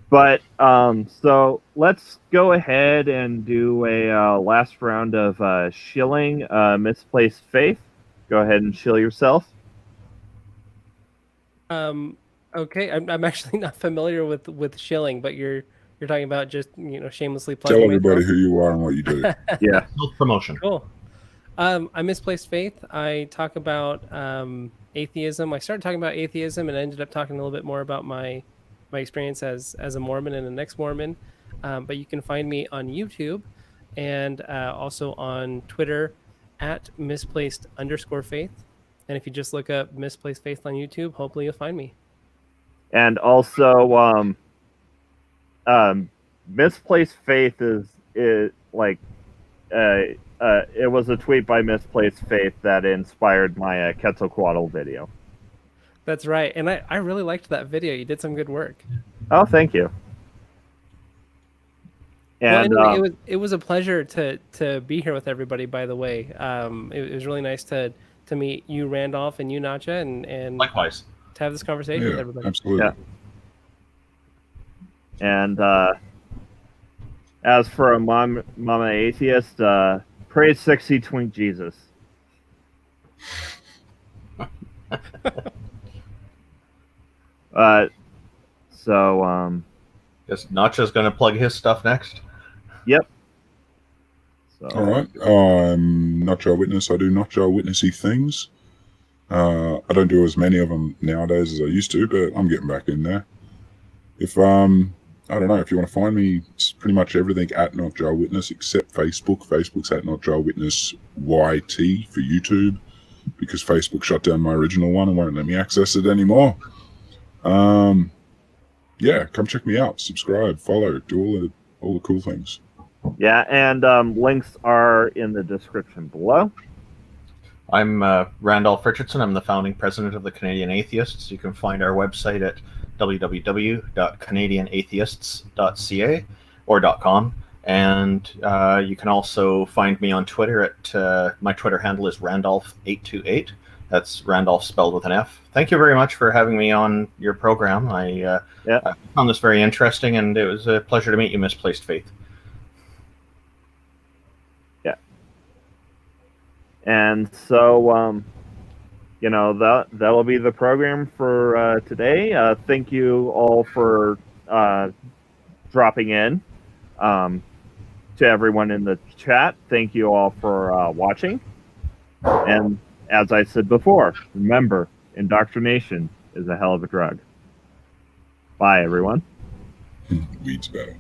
S1: But so let's go ahead and do a last round of shilling. Misplaced Faith, go ahead and shill yourself.
S3: Okay, I'm actually not familiar with shilling, but you're talking about just shamelessly plugging.
S2: Tell everybody who you are and what you do.
S1: Yeah,
S4: Promotion.
S3: Cool. I Misplaced Faith. I talk about atheism. I started talking about atheism and ended up talking a little bit more about my experience as a Mormon and an ex-Mormon. But you can find me on YouTube and also on Twitter at misplaced_faith. And if you just look up Misplaced Faith on YouTube, hopefully you'll find me.
S1: And also, Misplaced Faith is like it was a tweet by Misplaced Faith that inspired my Quetzalcoatl video.
S3: That's right, and I really liked that video. You did some good work.
S1: Oh, thank you. And
S3: well, anyway, it was a pleasure to be here with everybody. By the way, it was really nice to meet you, Randolph, and you, Notjah, and
S4: likewise
S3: to have this conversation with everybody.
S2: Absolutely.
S1: Yeah. And as for a mama atheist, praise sexy twink Jesus. So
S4: guess Notjah's going to plug his stuff next.
S1: Yep. So.
S2: All right. I'm Notjah Witness. I do Notjah Witnessy things. I don't do as many of them nowadays as I used to, but I'm getting back in there. If I don't know, if you want to find me, it's pretty much everything at Notjah Witness except Facebook. Facebook's at Notjah Witness YT for YouTube, because Facebook shut down my original one and won't let me access it anymore. Yeah, come check me out, subscribe, follow, do all the cool things.
S1: Yeah, and links are in the description below.
S4: I'm Randolph Richardson. I'm the founding president of the Canadian Atheists. You can find our website at www.canadianatheists.ca or .com. And you can also find me on Twitter at my Twitter handle is Randolph828. That's Randolph spelled with an F. Thank you very much for having me on your program. I found this very interesting, and it was a pleasure to meet you, Misplaced Faith.
S1: Yeah. And so, that'll be the program for today. Thank you all for dropping in. To everyone in the chat, thank you all for watching. And as I said before, remember, indoctrination is a hell of a drug. Bye, everyone.
S2: Weed's better.